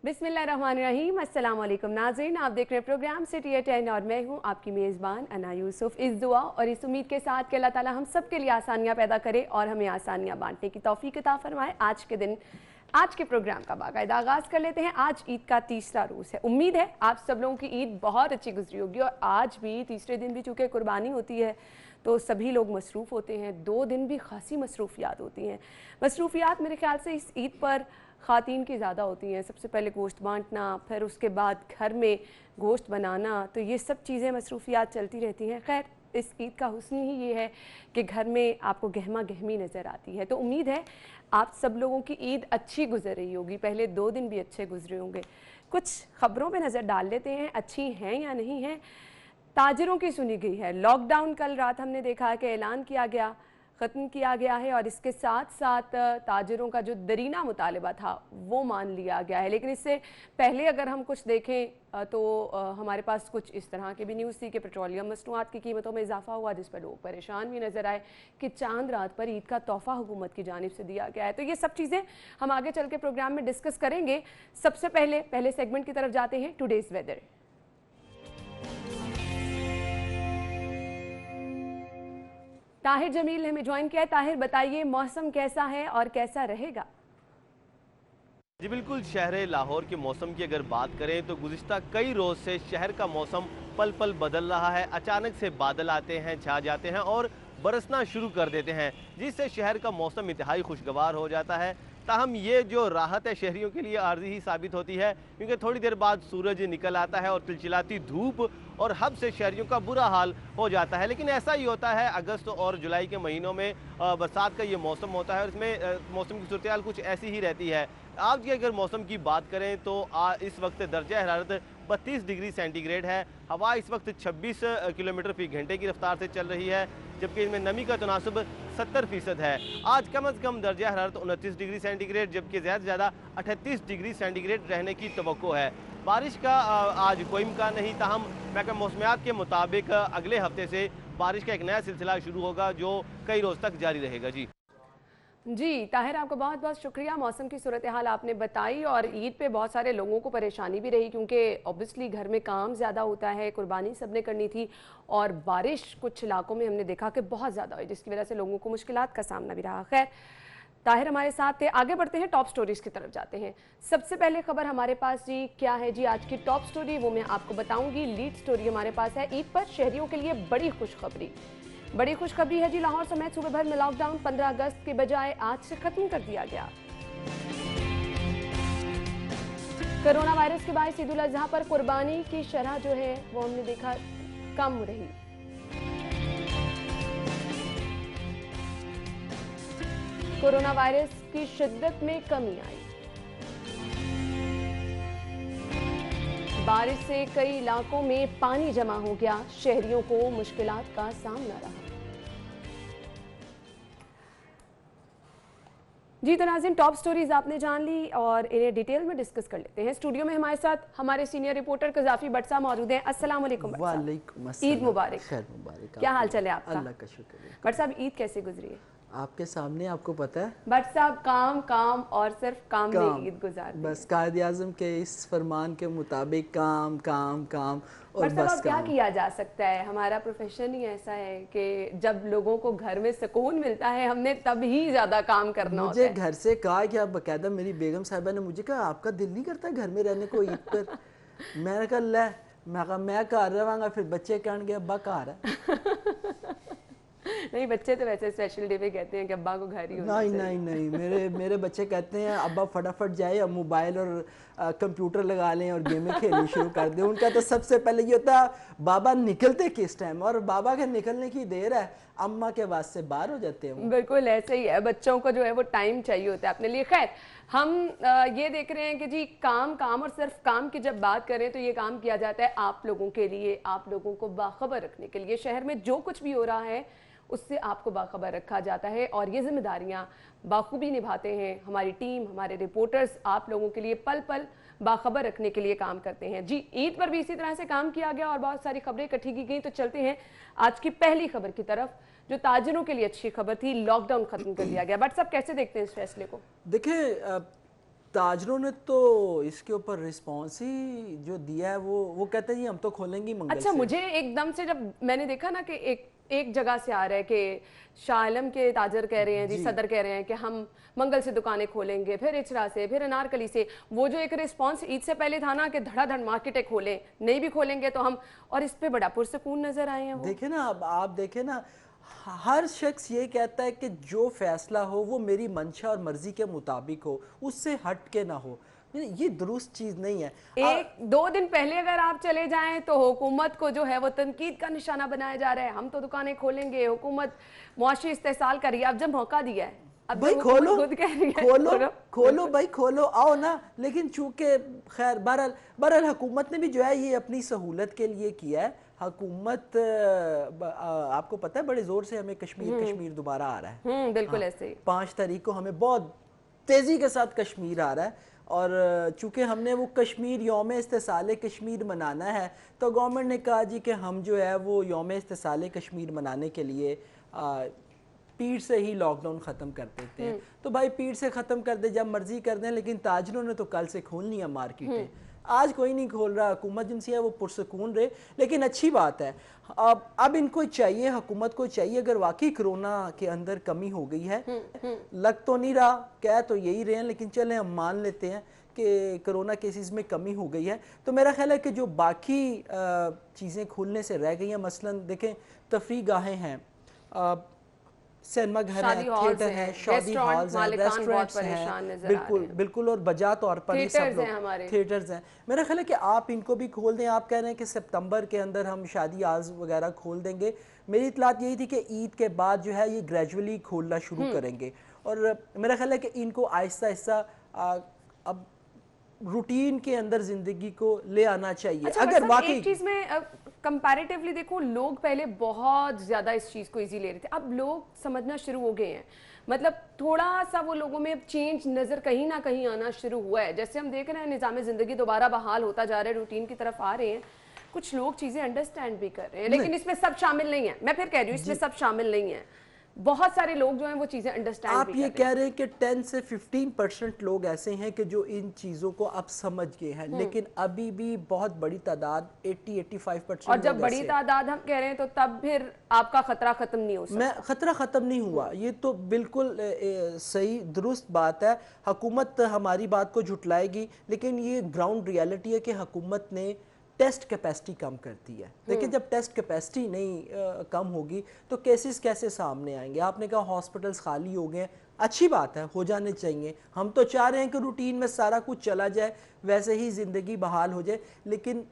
बिस्मिल्लाहिर्रहमानिर्रहीम। अस्सलाम वालेकुम नाज़रीन, आप देख रहे हैं प्रोग्राम सिटी एट 10 और मैं हूं आपकी मेज़बान अना यूसुफ। इस दुआ और इस उम्मीद के साथ कि अल्लाह ताला हम सब के लिए आसानियां पैदा करे और हमें आसानियां बांटने की तौफीक अता फरमाए। आज के दिन आज के प्रोग्राम का बाकायदा आगाज़ कर लेते हैं। आज ईद का तीसरा रोज़ है। उम्मीद है आप सब लोगों की ईद बहुत अच्छी गुजरी होगी और आज भी तीसरे दिन भी चूँकि कुर्बानी होती है तो सभी लोग मसरूफ़ होते हैं। 2 दिन भी खासी मसरूफियात होती हैं। मसरूफियात मेरे ख्याल से इस ईद पर ख़वातीन की ज़्यादा होती हैं। सबसे पहले गोश्त बांटना, फिर उसके बाद घर में गोश्त बनाना, तो ये सब चीज़ें मसरूफियात चलती रहती हैं। खैर, इस ईद का हुस्न ही ये है कि घर में आपको गहमा गहमी नज़र आती है। तो उम्मीद है आप सब लोगों की ईद अच्छी गुजर रही होगी। पहले 2 दिन भी अच्छे गुजरे होंगे। कुछ ख़बरों पे नज़र डाल लेते हैं, अच्छी हैं या नहीं हैं। ताजिरों की सुनी गई है। लॉकडाउन कल रात हमने देखा कि ऐलान किया गया, ख़त्म किया गया है और इसके साथ साथ ताजिरों का जो दरीना मुतालबा था वो मान लिया गया है। लेकिन इससे पहले अगर हम कुछ देखें तो हमारे पास कुछ इस तरह की भी न्यूज़ थी कि पेट्रोलियम मसनूआत की कीमतों में इजाफा हुआ, जिस पर लोग परेशान भी नज़र आए कि चांद रात पर ईद का तोहफ़ा हुकूमत की जानिब से दिया गया है। तो ये सब चीज़ें हम आगे चल के प्रोग्राम में डिस्कस करेंगे। सबसे पहले सेगमेंट की तरफ जाते हैं, टुडेज़ वेदर। ताहिर जमील ने हमें ज्वाइन किया है। ताहिर, बताइए मौसम कैसा है और कैसा रहेगा? जी बिल्कुल, शहर लाहौर के मौसम की अगर बात करें तो गुज़िश्ता कई रोज़ से शहर का मौसम पल पल बदल रहा है। अचानक से बादल आते हैं, छा जाते हैं और बरसना शुरू कर देते हैं, जिससे शहर का मौसम इंतहाई खुशगवार हो जाता है। ताहम ये जो राहत है शहरियों के लिए आर्जी ही साबित होती है, क्योंकि थोड़ी देर बाद सूरज निकल आता है और चिलचिलाती धूप और हब से शहरियों का बुरा हाल हो जाता है। लेकिन ऐसा ही होता है अगस्त और जुलाई के महीनों में, बरसात का ये मौसम होता है और इसमें मौसम की सूरत हाल कुछ ऐसी ही रहती है। आज की अगर मौसम की बात करें तो इस वक्त दर्जा हरारत 32 डिग्री सेंटीग्रेड है। हवा इस वक्त 26 किलोमीटर फी घंटे की रफ्तार से चल रही है, जबकि इसमें नमी का तनासब 70% है। आज कम अज़ कम दर्जा हरारत 29 डिग्री सेंटीग्रेड, जबकि ज़्यादा से ज़्यादा 38 डिग्री सेंटीग्रेड रहने की तवक्को है। बारिश का आज कोई इम्कान नहीं, ताहम महकमा मौसमियात के मुताबिक अगले हफ्ते से बारिश का एक नया सिलसिला शुरू होगा जो कई रोज़ तक जारी रहेगा। जी ताहिर, आपका बहुत बहुत शुक्रिया। मौसम की सूरत हाल आपने बताई और ईद पे बहुत सारे लोगों को परेशानी भी रही, क्योंकि ऑब्वियसली घर में काम ज़्यादा होता है, कुर्बानी सबने करनी थी और बारिश कुछ इलाकों में हमने देखा कि बहुत ज़्यादा हुई, जिसकी वजह से लोगों को मुश्किलात का सामना भी रहा। खैर, ताहिर हमारे साथ थे। आगे बढ़ते हैं, टॉप स्टोरीज की तरफ जाते हैं। सबसे पहले खबर हमारे पास जी क्या है जी आज की टॉप स्टोरी, वो मैं आपको बताऊंगी। लीड स्टोरी हमारे पास है, ईद पर शहरियों के लिए बड़ी खुशखबरी है जी। लाहौर समेत सूबे भर में लॉकडाउन 15 अगस्त के बजाय आज से खत्म कर दिया गया। कोरोना वायरस के बायस ईद उल अजहा पर कुर्बानी की शरह जो है वो हमने देखा कम रही। कोरोना वायरस की शिद्दत में कमी आई। बारिश से कई इलाकों में पानी जमा हो गया, शहरियों को मुश्किलात का सामना रहा। जी तो नाज़रीन, टॉप स्टोरीज आपने जान ली और इन्हें डिटेल में डिस्कस कर लेते हैं। स्टूडियो में हमारे साथ हमारे सीनियर रिपोर्टर कज़ाफ़ी भट्ट साहब मौजूद हैं। अस्सलाम वालेकुम। वालेकुम अस्सलाम। ईद मुबारक। खैर मुबारक। क्या हाल चाल है आपका? अल्लाह का शुक्र है। भट्ट साहब, ईद कैसे गुजरी है? आपके सामने, आपको पता है। भट्ट साहब, काम काम और सिर्फ काम में ईद गुजारते हैं। बस कायद आज़म के इस फरमान के मुताबिक काम काम काम और बस बस क्या किया जा सकता है, हमारा प्रोफेशन ही ऐसा है कि जब लोगों को घर में सुकून मिलता है हमने तब ही ज़्यादा काम करना होता है। मुझे घर से कहा कि आप बाकायदा, मेरी बेगम साहिबा ने मुझे कहा आपका दिल नहीं करता घर में रहने को ईद पर? मैंने कहा ले, मैं घर रहांगा, फिर बच्चे कहने अब्बा घर है। नहीं, बच्चे तो वैसे स्पेशल डे पे कहते हैं कि अब्बा को घर ही होना चाहिए। नहीं, मेरे बच्चे कहते हैं अब्बा फटाफट जाए, अब मोबाइल और कंप्यूटर लगा लें और गेमें खेलनी शुरू कर दें। उनका तो सबसे पहले ये होता है बाबा निकलते किस टाइम, और बाबा के निकलने की देर है, अम्मा के वास्ते बाहर हो जाते हैं। बिल्कुल ऐसे ही है, बच्चों को जो है वो टाइम चाहिए होता है अपने लिए। खैर, हम ये देख रहे हैं कि जी काम और सिर्फ काम की जब बात करें तो ये काम किया जाता है आप लोगों के लिए, आप लोगों को बाखबर रखने के लिए। शहर में जो कुछ भी हो रहा है उससे आपको बाखबर रखा जाता है और ये जिम्मेदारियां बाखूबी निभाते हैं हमारी टीम, हमारे रिपोर्टर्स आप लोगों के लिए पल पल बाखबर रखने के लिए काम करते हैं। जी ईद पर भी इसी तरह से काम किया गया और बहुत सारी खबरें इकट्ठी की गई। तो चलते हैं आज की पहली खबर की तरफ, जो ताजिरों के लिए अच्छी खबर थी, लॉकडाउन खत्म कर दिया गया। बट सब कैसे देखते हैं इस फैसले को? देखिए ताजरों ने तो इसके ऊपर रिस्पॉन्स ही जो दिया है वो कहते हैं जी हम तो खोलेंगे मंगल अच्छा से। मुझे एकदम से जब मैंने देखा ना कि एक जगह से आ रहा है कि शाह आलम के ताजर कह रहे हैं जी, सदर कह रहे हैं कि हम मंगल से दुकानें खोलेंगे, फिर इचरा से, फिर अनारकली से, वो जो एक रिस्पांस ईद से पहले था ना कि धड़ाधड़ मार्केटें खोलें, नहीं भी खोलेंगे तो हम, और इस पे बड़ा पुरसकून नजर आए हैं वो। देखे ना, अब आप देखे ना, हर शख्स ये कहता है कि जो फैसला हो वो मेरी मंशा और मर्जी के मुताबिक हो, उससे हट के ना हो। ये दुरुस्त चीज़ नहीं है। एक दो दिन पहले अगर आप चले जाएं तो हुकूमत को जो है वो तनकीद का निशाना बनाया जा रहा है, हम तो दुकानें खोलेंगे, हुकूमत मुआशी इस्तेहसाल कर रही है। अब जब मौका दिया है, अब भाई खोलो, खुद कह रही है खोलो भाई खोलो, आओ ना। लेकिन चूंकि खैर बहरहाल हुकूमत ने भी जो है ये अपनी सहूलत के लिए किया है। हुकूमत आपको पता है बड़े जोर से हमें कश्मीर दोबारा आ रहा है। बिल्कुल ऐसे ही 5 तारीख को हमें बहुत तेज़ी के साथ कश्मीर आ रहा है, और चूंकि हमने वो कश्मीर यौम इस्तेसाल कश्मीर मनाना है, तो गवर्नमेंट ने कहा जी कि हम जो है वो यौम इस्तेसाल कश्मीर मनाने के लिए पीर से ही लॉकडाउन ख़त्म कर देते हैं। तो भाई पीर से ख़त्म कर दे, जब मर्जी कर दें, लेकिन ताजरों ने तो कल से खोलनी है मार्केटें। आज कोई नहीं खोल रहा, हुकूमत जिनसी है वो पुरसकून रहे। लेकिन अच्छी बात है, अब इनको चाहिए, हुकूमत को चाहिए, अगर वाकई कोरोना के अंदर कमी हो गई है, लग तो नहीं रहा, कह तो यही रहे हैं, लेकिन चलें हम मान लेते हैं कि कोरोना केसेस में कमी हो गई है, तो मेरा ख्याल है कि जो बाकी चीज़ें खुलने से रह गई हैं, मसलन देखें तफरी गाहें हैं, सिनेमा घर है, थिएटर है, शादी हॉल्स हैं, रेस्टोरेंट्स हैं, बिल्कुल और बजा तौर पर ये सब लोग थिएटर्स हैं। मेरा ख्याल है कि आप इनको भी खोल दें। आप कह रहे हैं कि सितंबर के अंदर हम शादी हॉल्स वगैरह खोल देंगे। मेरी इतलात यही थी कि ईद के बाद जो है ये ग्रेजुअली खोलना शुरू करेंगे, और मेरा ख्याल है कि इनको आहिस्ता आहिस्ता अब रूटीन के अंदर जिंदगी को ले आना चाहिए। अच्छा, अगर वाकई एक चीज में कंपैरेटिवली देखो, लोग पहले बहुत ज्यादा इस चीज को इजी ले रहे थे, अब लोग समझना शुरू हो गए हैं। मतलब थोड़ा सा वो लोगों में चेंज नजर कहीं ना कहीं आना शुरू हुआ है। जैसे हम देख रहे हैं निज़ाम जिंदगी दोबारा बहाल होता जा रहा है, रूटीन की तरफ आ रहे हैं, कुछ लोग चीजें अंडरस्टैंड भी कर रहे हैं, लेकिन इसमें सब शामिल नहीं है। मैं फिर कह रही हूँ इसमें सब शामिल नहीं है। बहुत सारे लोग जो हैं वो चीजें अंडरस्टैंड आप ये कह रहे हैं कि 10 से 15% लोग ऐसे हैं कि जो इन चीज़ों को अब समझ गए हैं, लेकिन अभी भी बहुत बड़ी तादाद 80-85%। और जब बड़ी तादाद हम कह रहे हैं तो तब फिर आपका खतरा खत्म नहीं हो सकता। खतरा ख़त्म नहीं हुआ, ये तो बिल्कुल सही दुरुस्त बात है। हुकूमत हमारी बात को झुटलाएगी, लेकिन ये ग्राउंड रियलिटी है कि हुकूमत ने टेस्ट कैपेसिटी कम करती है। देखिए जब टेस्ट कैपेसिटी नहीं कम होगी तो केसेस कैसे सामने आएंगे। आपने कहा हॉस्पिटल्स खाली हो गए, अच्छी बात है, हो जाने चाहिए। हम तो चाह रहे हैं कि रूटीन में सारा कुछ चला जाए, वैसे ही ज़िंदगी बहाल हो जाए, लेकिन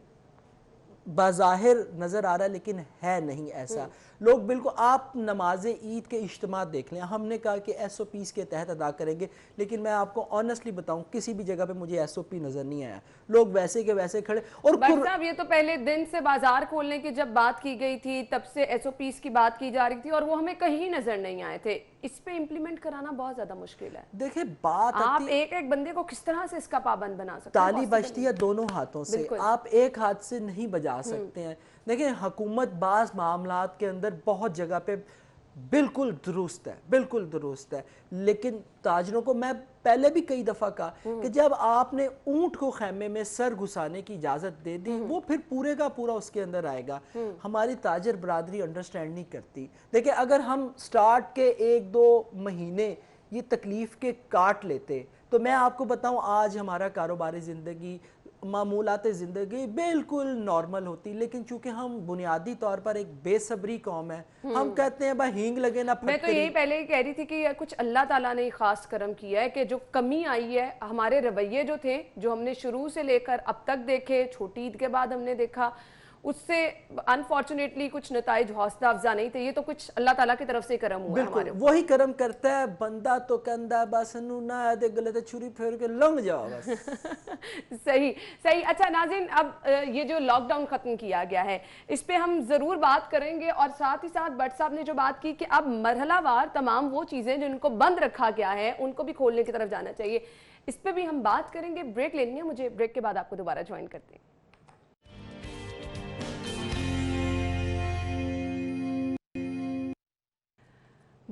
बाज़ाहिर नज़र आ रहा है लेकिन है नहीं ऐसा। लोग बिल्कुल, आप नमाज ईद के इज्तिमा देख लें, हमने कहा कि SOPs के तहत अदा करेंगे, लेकिन मैं आपको ऑनेस्टली बताऊं किसी भी जगह पे मुझे SOP नज़र नहीं आया। लोग वैसे के वैसे खड़े। और साहब ये तो पहले दिन से बाजार खोलने की जब बात की गई थी तब से SOPs की बात की जा रही थी और वो हमें कहीं नजर नहीं आए थे। इस पे इम्प्लीमेंट कराना बहुत ज्यादा मुश्किल है। देखिए बात आप एक एक बंदे को किस तरह से इसका पाबंद बना सकते हैं? ताली बजती है दोनों हाथों से, आप एक हाथ से नहीं बजा सकते हैं। देखिए हुकूमत बाज़ मामलात के अंदर बहुत जगह पे बिल्कुल दुरुस्त है, बिल्कुल दुरुस्त है, लेकिन ताजरों को मैं पहले भी कई दफ़ा कहा कि जब आपने ऊंट को खैमे में सर घुसाने की इजाज़त दे दी, वो फिर पूरे का पूरा उसके अंदर आएगा। हमारी ताजर बरादरी अंडरस्टैंड नहीं करती। देखिए अगर हम स्टार्ट के 1-2 महीने ये तकलीफ़ के काट लेते तो मैं आपको बताऊं आज हमारा कारोबारी ज़िंदगी, मामूलात ज़िंदगी बिल्कुल नॉर्मल होती। लेकिन चूंकि हम बुनियादी तौर पर एक बेसब्री कौम है, हम कहते हैं भाई हींग लगे ना फटकरी। मैं तो यही पहले ही कह रही थी कि कुछ अल्लाह ताला ने खास करम किया है कि जो कमी आई है, हमारे रवैये जो थे, जो हमने शुरू से लेकर अब तक देखे, छोटी ईद के बाद हमने देखा, उससे अनफॉर्चुनेटली कुछ नताइज हौसला अफजा नहीं थे। ये तो कुछ अल्लाह ताला की तरफ से करम हुआ। बिल्कुल वही करम करता है बंदा, तो कहता बस नू ना दे गले ते छुरी फेर के लंघ जाओ बस। सही सही। अच्छा नाज़रीन, अब ये जो लॉकडाउन खत्म किया गया है इस पे हम जरूर बात करेंगे, और साथ ही साथ भट्ट साहब ने जो बात की कि अब मरहलावार तमाम वो चीजें जिनको बंद रखा गया है उनको भी खोलने की तरफ जाना चाहिए, इस पे भी हम बात करेंगे। ब्रेक लेनी है मुझे, ब्रेक के बाद आपको दोबारा ज्वाइन करते हैं।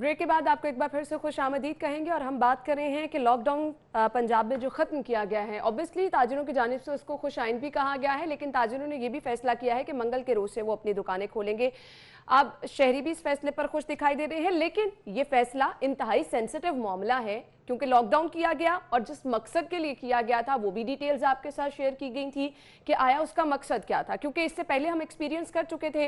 ब्रेक के बाद आपको एक बार फिर से खुशामदीद कहेंगे और हम बात कर रहे हैं कि लॉकडाउन पंजाब में जो ख़त्म किया गया है, ऑब्वियसली ताजिरों की जानिब से उसको खुशाइन भी कहा गया है, लेकिन ताजिरों ने यह भी फैसला किया है कि मंगल के रोज़ से वो अपनी दुकानें खोलेंगे। अब शहरी भी इस फैसले पर खुश दिखाई दे रहे हैं, लेकिन ये फैसला इंतहाई सेंसिटिव मामला है क्योंकि लॉकडाउन किया गया और जिस मकसद के लिए किया गया था वो भी डिटेल्स आपके साथ शेयर की गई थी कि आया उसका मकसद क्या था, क्योंकि इससे पहले हम एक्सपीरियंस कर चुके थे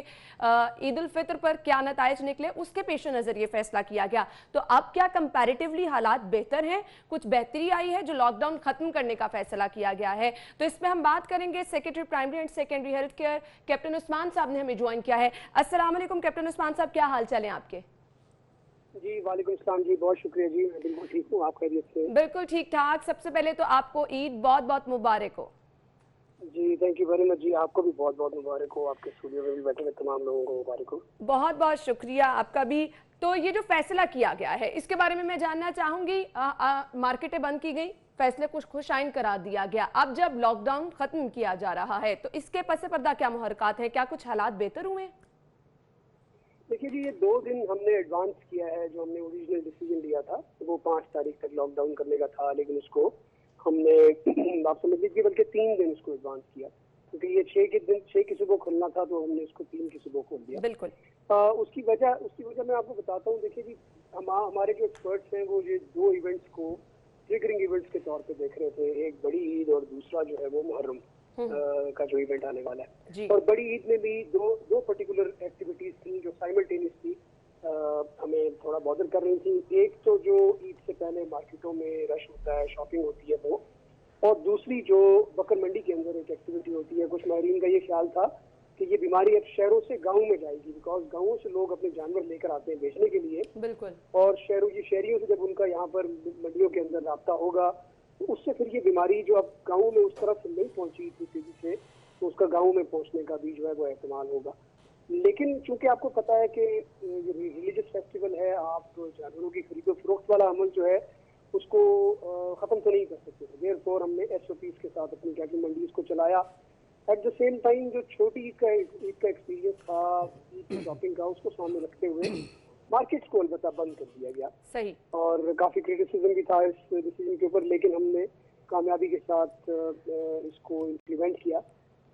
ईद उल फितर पर क्या नताइज निकले, उसके पेश नज़र ये फैसला किया गया। तो अब क्या कंपैरेटिवली हालात बेहतर हैं, कुछ बेहतरी आई है जो लॉकडाउन खत्म करने का फैसला किया गया है? तो इसमें हम बात करेंगे। Secretary primary and secondary health care captain Usman साहब ने हमें ज्वाइन किया है। अस्सलाम वालेकुम कैप्टन उस्मान साहब, क्या हाल चाल है आपके? जी वालेकुम सलाम जी, बहुत शुक्रिया जी, मैं बिल्कुल ठीक हूँ। आप खैरियत से? बिल्कुल ठीक ठाक। सबसे पहले तो आपको ईद बहुत बहुत मुबारक हो। जी थैंक यू वेरी मच जी, आपको भी बहुत बहुत मुबारक हो, आपके स्टूडियो में भी बैठे हुए तमाम लोगों को मुबारक हो। बहुत बहुत शुक्रिया आपका भी। तो ये जो फैसला किया गया है इसके बारे में मैं जानना चाहूंगी। मार्केटें बंद की गई, फैसले कुछ खुशाइन करार दिया गया, अब जब लॉकडाउन खत्म किया जा रहा है तो इसके पसे पर्दा क्या मुहरकात है, क्या कुछ हालात बेहतर हुए? देखिए जी, ये 2 दिन हमने एडवांस किया है। जो हमने ओरिजिनल डिसीजन लिया था वो 5 तारीख तक लॉकडाउन करने का था, लेकिन उसको हमने आप समझ लीजिए बल्कि 3 दिन उसको एडवांस किया, क्योंकि ये 6 की सुबह खुलना था तो हमने इसको 3 की सुबह खोल दिया। बिल्कुल। उसकी वजह मैं आपको बताता हूँ। देखिए जी, हमारे जो एक्सपर्ट्स हैं वो ये 2 इवेंट्स को ट्रिगरिंग इवेंट्स के तौर पे देख रहे थे, एक बड़ी ईद और दूसरा जो है वो मुहर्रम का जो इवेंट आने वाला है। और बड़ी ईद में भी दो पर्टिकुलर एक्टिविटीज थी जो साइमल्टेनियसली हमें थोड़ा बॉदर कर रही थी। एक तो जो ईद से पहले मार्केटों में रश होता है, शॉपिंग होती है वो, और दूसरी जो बकर मंडी के अंदर एक एक्टिविटी होती है। कुछ माहिरीन का ये ख्याल था कि ये बीमारी अब शहरों से गाँव में जाएगी, बिकॉज गाँवों से लोग अपने जानवर लेकर आते हैं बेचने के लिए। बिल्कुल। और शहरियों से जब उनका यहाँ पर मंडियों के अंदर राब्ता होगा तो उससे फिर ये बीमारी जो अब गाँव में उस तरफ से नहीं पहुंची थी तेजी से, तो उसका गाँव में पहुंचने का भी जो है वो एहतमाल होगा। लेकिन चूंकि आपको पता है कि ये रिलीजियस फेस्टिवल है, आप जानवरों की खरीदो फरोख्त वाला अमल जो है उसको खत्म तो नहीं कर सकते थे। देयरफॉर हमने SOPs के साथ अपनी कैटल मंडीज को चलाया। एट द सेम टाइम जो छोटी ईद का एक्सपीरियंस था ईद की शॉपिंग का, उसको सामने रखते हुए मार्केट्स को अलबत्ता बंद कर दिया गया। सही। और काफी क्रिटिसिज्म भी था इस डिसीजन के ऊपर, लेकिन हमने कामयाबी के साथ इसको इम्प्लीमेंट किया।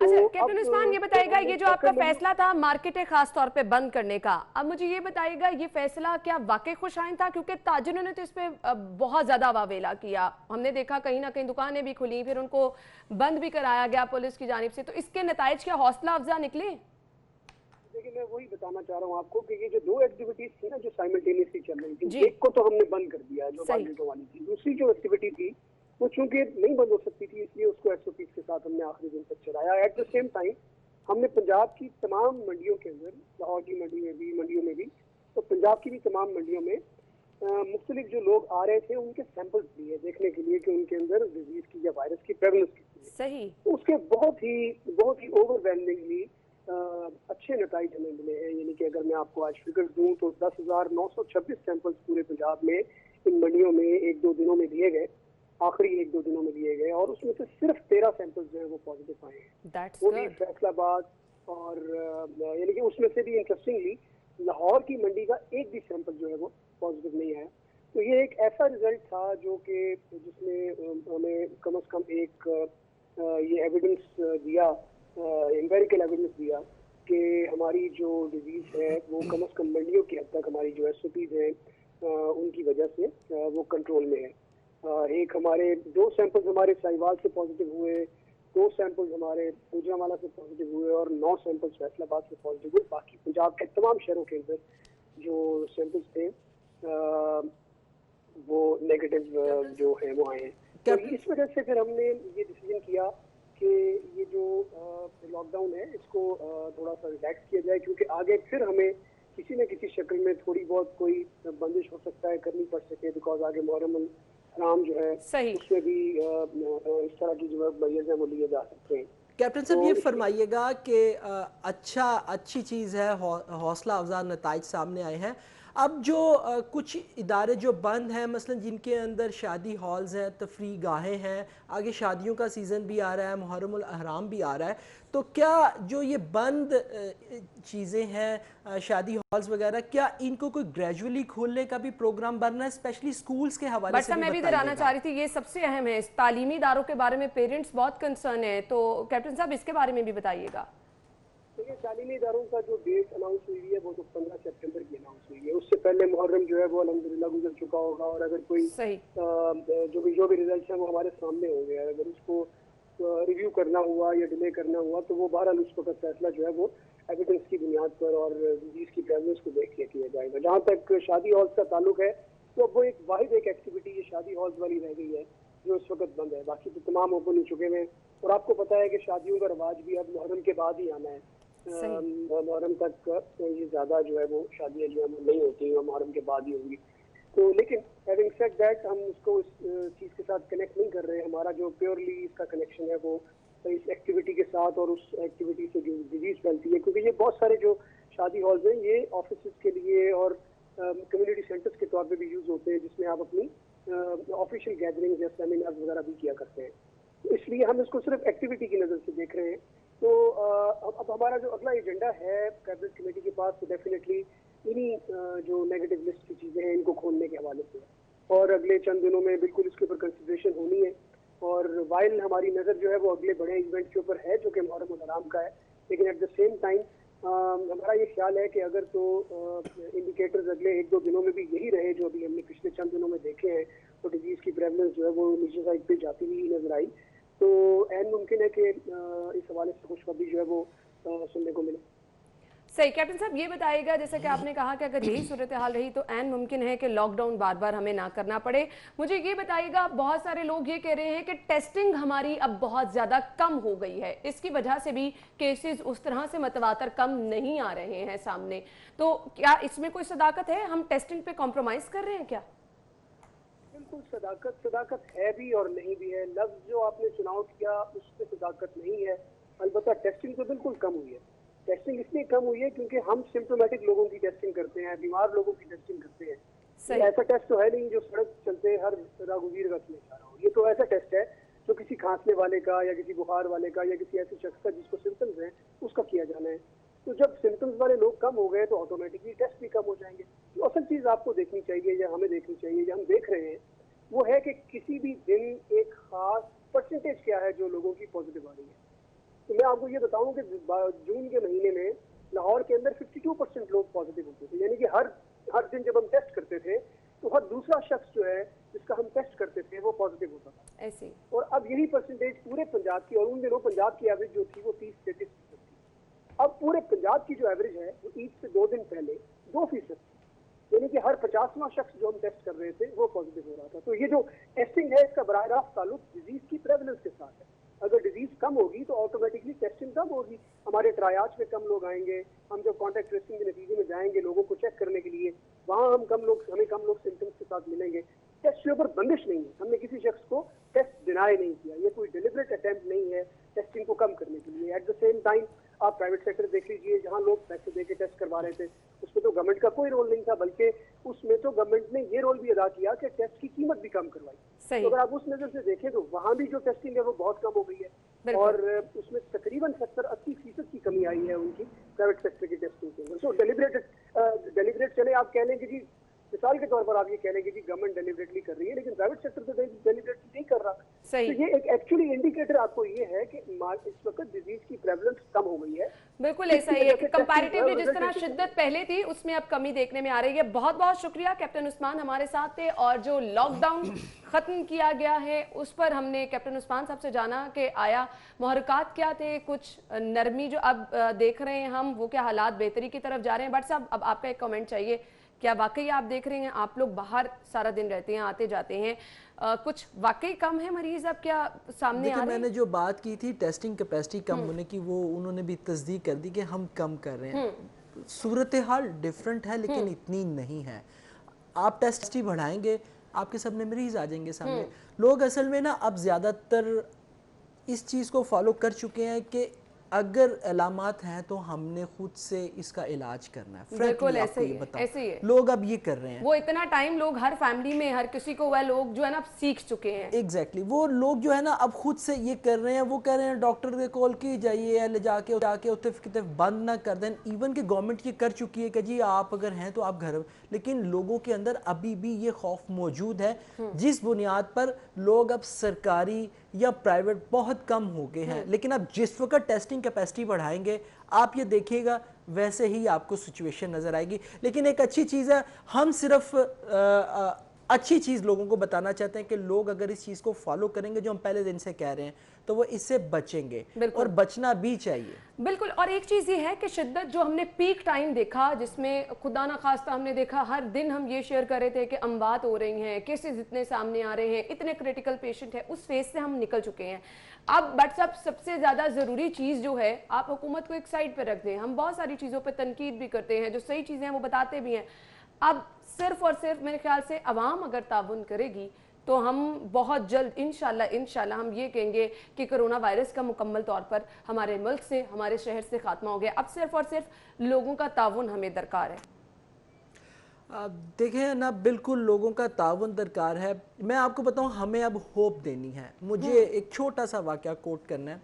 अच्छा कैप्टन उस्मान, ये बताइएगा ये जो आपका फैसला था मार्केटें खास तौर पे बंद करने का, अब मुझे ये बताइएगा ये फैसला क्या वाकई खुशाइन था? क्योंकि ताजिरों ने तो इस पे बहुत ज्यादा वावेला किया, हमने देखा कहीं ना कहीं दुकानें भी खुली, फिर उनको बंद भी कराया गया पुलिस की जानिब से, तो इसके नताइज क्या हौसला अफजा निकले? देखिए मैं वही बताना चाह रहा हूँ आपको कि ये जो 2 एक्टिविटीज थी ना जो साइमल्टेनियसली चल रही थी, एक को तो हमने बंद कर दिया जो मार्केटों वाली थी, दूसरी जो एक्टिविटी थी वो चूंकि नहीं बंद हो सकती थी इसलिए उसको SOPs के साथ हमने आखिरी दिन तक चलाया। एट द सेम टाइम हमने पंजाब की तमाम मंडियों के अंदर, लाहौर की मंडियों में भी तो पंजाब की भी तमाम मंडियों में मुख्तलिफ जो लोग आ रहे थे उनके सैंपल्स लिए देखने के लिए कि उनके अंदर डिजीज की या वायरस की प्रेवलेंस कितनी है। सही। उसके बहुत ही ओवरवेलमिंगली अच्छे नतीजे हमें मिले हैं। यानी कि अगर मैं आपको आज फिगर्स दूं तो 10,926 सैंपल्स पूरे पंजाब में इन मंडियों में 1-2 दिनों में दिए गए, आखिरी 1-2 दिनों में दिए गए, और उसमें से सिर्फ 13 सैंपल्स जो है वो पॉजिटिव आए हैं। वो भी फैसलाबाद, और यानी कि उसमें से भी इंटरेस्टिंगली लाहौर की मंडी का एक भी सैंपल जो है वो पॉजिटिव नहीं आया। तो ये एक ऐसा रिजल्ट था जो कि जिसमें हमें कम से कम एक ये एविडेंस दिया, एम्पेरिकल एविडेंस दिया कि हमारी जो डिजीज है वो कम से कम मंडियों की हद तक हमारी जो SOPs हैं उनकी वजह से वो कंट्रोल में है। एक हमारे 2 सैंपल्स हमारे साहिवाल से पॉजिटिव हुए, 2 सैंपल्स हमारे गुजरांवाला से पॉजिटिव हुए और 9 सैंपल्स फैसलाबाद से पॉजिटिव हुए। बाकी पंजाब के तमाम शहरों के अंदर जो सैंपल्स थे वो नेगेटिव जो है वो आए हैं। तो इस वजह से फिर हमने ये डिसीजन किया कि ये जो लॉकडाउन है इसको थोड़ा सा रिलैक्स किया जाए, क्योंकि आगे फिर हमें किसी न किसी शक्ल में थोड़ी बहुत कोई बंदिश हो सकता है करनी पड़ सके, बिकॉज आगे मुहर्रम राम जो है उसमें भी इस तरह की जो मरीज है वो लिए जा सकते हैं। कैप्टन साहब ये फरमाइएगा कि अच्छी चीज़ है, हौसला अफजा नताइज सामने आए हैं। اب جو کچھ ادارے جو بند ہیں مثلا جن کے اندر شادی ہالز ہیں، تفریح گاہیں ہیں، آگے شادیوں کا سیزن بھی آ رہا ہے، محرم الاحرام بھی آ رہا ہے، تو کیا جو یہ بند چیزیں ہیں شادی ہالز وغیرہ، کیا ان کو کوئی گریجولی کھولنے کا بھی پروگرام بننا ہے اسپیشلی سکولز کے حوالے سے بھی میں بھی بتائیے دہرانا گا؟ چاہ رہی تھی، یہ سب سے اہم ہے، اس تعلیمی اداروں کے بارے میں پیرنٹس بہت کنسرن ہے، تو کیپٹن صاحب اس کے بارے میں بھی بتائیے گا۔ دیکھیے تعلیمی اداروں کا جو ڈیٹ اناؤنس ہوئی ہے وہ تو 15 سپٹمبر کی اناؤنس ہوئی ہے، اس سے پہلے محرم جو ہے وہ الحمدللہ گزر چکا ہوگا، اور اگر کوئی صحیح جو بھی ریزلٹس ہیں وہ ہمارے سامنے ہوں گے، اگر اس کو ریویو کرنا ہوا یا ڈیلے کرنا ہوا تو وہ بہرحال اس وقت فیصلہ جو ہے وہ ایویڈنس کی بنیاد پر اور ڈیزیز کی پریویلنس کو دیکھ کے کیا جائے گا۔ جہاں تک شادی ہالز کا تعلق ہے تو اب وہ ایک واحد ایکٹیویٹی یہ شادی ہالز والی رہ گئی ہے جو اس وقت بند ہے، باقی تو تمام اوپن ہو چکے ہیں، اور آپ کو پتہ ہے کہ شادیوں کا رواج بھی اب محرم کے بعد ہی آنا ہے۔ محرم تک یہ زیادہ جو ہے وہ شادیاں جو ہے نہیں ہوتی ہیں، محرم کے بعد ہی ہوں گی۔ تو لیکن ہیونگ سیڈ دیٹ ہم اس کو اس چیز کے ساتھ کنیکٹ نہیں کر رہے، ہمارا جو پیورلی اس کا کنیکشن ہے وہ اس ایکٹیویٹی کے ساتھ اور اس ایکٹیویٹی سے جو ڈیزیز پھیلتی ہے، کیونکہ یہ بہت سارے جو شادی ہالز ہیں یہ آفیسز کے لیے اور کمیونٹی سینٹرز کے طور پہ بھی یوز ہوتے ہیں، جس میں آپ اپنی آفیشیل گیدرنگ یا سیمینار وغیرہ بھی کیا کرتے ہیں، اس لیے ہم اس کو صرف ایکٹیویٹی کی نظر سے دیکھ رہے ہیں۔ تو اب ہمارا جو اگلا ایجنڈا ہے کیبنٹ کمیٹی کے پاس تو ڈیفینیٹلی انہی جو نیگیٹو لسٹ کی چیزیں ہیں ان کو کھولنے کے حوالے سے، اور اگلے چند دنوں میں بالکل اس کے اوپر کنسیڈریشن ہونی ہے، اور وائل ہماری نظر جو ہے وہ اگلے بڑے ایونٹ کے اوپر ہے جو کہ محرم الحرام کا ہے، لیکن ایٹ دا سیم ٹائم ہمارا یہ خیال ہے کہ اگر تو انڈیکیٹرز اگلے 1-2 دنوں میں بھی یہی رہے جو ابھی ہم نے پچھلے چند دنوں میں دیکھے ہیں، تو ڈیزیز کی پریویلنس جو ہے وہ نیچے سائڈ پہ جاتی ہوئی نظر آئی، تو عین ممکن ہے کہ اس حوالے سے خوشخبری جو ہے وہ سننے کو ملے۔ صحیح کیپٹن صاحب یہ بتائیے گا، جیسے کہ آپ نے کہا کہ اگر یہی صورتحال رہی تو عین ممکن ہے کہ لاک ڈاؤن بار بار ہمیں نہ کرنا پڑے، مجھے یہ بتائیے گا بہت سارے لوگ یہ کہہ رہے ہیں کہ ٹیسٹنگ ہماری اب بہت زیادہ کم ہو گئی ہے، اس کی وجہ سے بھی کیسز اس طرح سے متواتر کم نہیں آ رہے ہیں سامنے، تو کیا اس میں کوئی صداقت ہے؟ ہم ٹیسٹنگ پہ کمپرومائز کر رہے ہیں کیا؟ بالکل صداقت ہے بھی اور نہیں بھی ہے، لفظ جو آپ نے چناؤ کیا اس پہ صداقت نہیں ہے، البتہ ٹیسٹنگ تو بالکل کم ہوئی ہے۔ ٹیسٹنگ اس لیے کم ہوئی ہے کیونکہ ہم سمپٹومیٹک لوگوں کی ٹیسٹنگ کرتے ہیں، بیمار لوگوں کی ٹیسٹنگ کرتے ہیں، ایسا ٹیسٹ تو ہے نہیں جو سڑک چلتے ہر راہگیر کا کیا جا رہا ہو، یہ تو ایسا ٹیسٹ ہے جو کسی کھانسنے والے کا یا کسی بخار والے کا یا کسی ایسے شخص کا جس کو سمپٹمز ہیں اس کا کیا جانا ہے، تو جب سمپٹمز والے لوگ کم ہو گئے تو آٹومیٹکلی ٹیسٹ بھی کم ہو جائیں گے۔ جو اصل چیز آپ کو دیکھنی چاہیے یا ہمیں دیکھنی چاہیے یا ہم دیکھ رہے ہیں وہ ہے کہ کسی بھی دن ایک خاص پرسنٹیج کیا ہے جو لوگوں کی پازیٹیو آ رہی ہے۔ تو میں آپ کو یہ بتاؤں کہ جون کے مہینے میں لاہور کے اندر 52% لوگ پازیٹیو ہوتے تھے، یعنی کہ ہر دن جب ہم ٹیسٹ کرتے تھے تو ہر دوسرا شخص جو ہے جس کا ہم ٹیسٹ کرتے تھے وہ پازیٹیو ہوتا تھا ایسے، اور اب یہی پرسنٹیج پورے پنجاب کی، اور ان دنوں پنجاب کی ایوریج جو تھی وہ 30-33% تھی، اب پورے پنجاب کی جو ایوریج ہے وہ عید سے 2 دن پہلے 2% تھی، یعنی کہ ہر 50واں شخص جو ہم ٹیسٹ کر رہے تھے وہ پازیٹیو ہو رہا تھا۔ تو یہ جو ٹیسٹنگ ہے اس کا براہ راست تعلق ڈیزیز کی پریویلنس کے ساتھ ہے، اگر ڈیزیز کم ہوگی تو آٹومیٹکلی ٹیسٹنگ کم ہوگی، ہمارے ٹرائیاج پہ کم لوگ آئیں گے، ہم جب کانٹیکٹ ٹریسنگ کے نتیجے میں جائیں گے لوگوں کو چیک کرنے کے لیے وہاں ہمیں کم لوگ سمپٹمس کے ساتھ ملیں گے۔ ٹیسٹ کے اوپر بندش نہیں ہے، ہم نے کسی شخص کو ٹیسٹ ڈینائی نہیں کیا، یہ کوئی ڈیلیبریٹ اٹیمپٹ نہیں ہے ٹیسٹنگ کو کم کرنے کے لیے۔ ایٹ دا سیم ٹائم آپ پرائیویٹ سیکٹر دیکھ لیجیے جہاں لوگ پیسے دے کے ٹیسٹ کروا رہے تھے، اس میں تو گورنمنٹ کا کوئی رول نہیں تھا، بلکہ اس میں تو گورنمنٹ نے یہ رول بھی ادا کیا کہ ٹیسٹ کی قیمت بھی کم کروائی۔ تو اگر آپ اس نظر سے دیکھیں تو وہاں بھی جو ٹیسٹنگ ہے وہ بہت کم ہو گئی ہے، اور اس میں تقریباً 70-80% کی کمی آئی ہے ان کی پرائیویٹ سیکٹر کی ٹیسٹنگ کے اندر۔ سو ڈیلیبریٹ چلے آپ کہہ لیں کہ جی مثال کے طور پر آپ یہ کہہ لیں کہ جی گورنمنٹ ڈیلیبریٹلی کر رہی ہے، لیکن پرائیویٹ سیکٹر تو ڈیلیبریٹلی نہیں کر رہا۔ تو یہ ایک ایکچولی انڈیکیٹر آپ کو یہ ہے کہ اس وقت ڈیزیز کی پریویلنس کم ہو گئی ہے، بالکل ایسا ہی ہے کہ کمپیریٹیولی جس طرح شدت پہلے تھی اس میں اب کمی دیکھنے میں آ رہی ہے۔ بہت بہت شکریہ کیپٹن عثمان ہمارے ساتھ تھے، اور جو لاک ڈاؤن ختم کیا گیا ہے اس پر ہم نے کیپٹن عثمان صاحب سے جانا کہ آیا محرکات کیا تھے، کچھ نرمی جو اب دیکھ رہے ہیں ہم وہ کیا حالات بہتری کی طرف جا رہے ہیں۔ بٹ صاحب اب آپ کا ایک کمنٹ چاہیے، کیا واقعی آپ دیکھ رہے ہیں، آپ لوگ باہر سارا دن رہتے ہیں آتے جاتے ہیں، کچھ واقعی کم ہے مریض اب کیا سامنے آ رہے ہیں؟ میں نے جو بات کی تھی ٹیسٹنگ کیپیسٹی کم ہونے کی وہ انہوں نے بھی تصدیق کر دی کہ ہم کم کر رہے ہیں، صورتحال ڈیفرنٹ ہے لیکن اتنی نہیں ہے۔ آپ ٹیسٹ ہی بڑھائیں گے آپ کے سامنے مریض آ جائیں گے سامنے۔ لوگ اصل میں نا اب زیادہ تر اس چیز کو فالو کر چکے ہیں کہ اگر علامات ہیں تو ہم نے خود سے اس کا علاج کرنا ہے. بالکل Frankly, آپ ایسے کو ہی یہ ہے، بتاؤں. ایسے ہی ہے. لوگ اب یہ کر رہے ہیں. وہ اتنا ٹائم لوگ ہر فیملی میں ہر کسی کو ہوا لوگ جو ہے نا اب سیکھ چکے ہیں. ایگزیکٹلی وہ لوگ جو ہے نا اب خود سے یہ کر رہے ہیں. وہ کہہ رہے ہیں ڈاکٹر کے کال کی جائیے لے جا کے اتف کتف بند نہ کر دیں. ایون کہ گورنمنٹ یہ کر چکی ہے کہ جی آپ اگر ہیں تو آپ گھر, لیکن لوگوں کے اندر ابھی بھی یہ خوف موجود ہے جس بنیاد پر لوگ اب سرکاری یا پرائیویٹ بہت کم ہو گئے ہیں. لیکن اب جس وقت ٹیسٹنگ کیپیسٹی بڑھائیں گے آپ یہ دیکھیے گا ویسے ہی آپ کو سچویشن نظر آئے گی. لیکن ایک اچھی چیز ہے, ہم صرف اچھی چیز لوگوں کو بتانا چاہتے ہیں کہ لوگ اگر اس چیز کو فالو کریں گے جو ہم پہلے دن سے کہہ رہے ہیں تو وہ اس سے بچیں گے, اور بچنا بھی چاہیے. بالکل. اور ایک چیز یہ ہے کہ شدت جو ہم نے پیک ٹائم دیکھا جس میں خدا نہ خواستہ ہم نے دیکھا ہر دن ہم یہ شیئر کر رہے تھے کہ اموات ہو رہی ہیں, کیسز اتنے سامنے آ رہے ہیں, اتنے کریٹیکل پیشنٹ ہیں, اس فیز سے ہم نکل چکے ہیں. اب بٹ سب سے زیادہ ضروری چیز جو ہے آپ حکومت کو ایک سائڈ پہ رکھ دیں. ہم بہت ساری چیزوں پہ تنقید بھی کرتے ہیں, جو صحیح چیزیں ہیں وہ بتاتے بھی ہیں. اب صرف اور صرف میرے خیال سے عوام اگر تعاون کرے گی تو ہم بہت جلد انشاءاللہ ہم یہ کہیں گے کہ کرونا وائرس کا مکمل طور پر ہمارے ملک سے ہمارے شہر سے خاتمہ ہو گیا. اب صرف اور صرف لوگوں کا تعاون ہمیں درکار ہے. دیکھیں نا بالکل لوگوں کا تعاون درکار ہے. میں آپ کو بتاؤں ہمیں اب ہوپ دینی ہے. مجھے ایک چھوٹا سا واقعہ کوٹ کرنا ہے.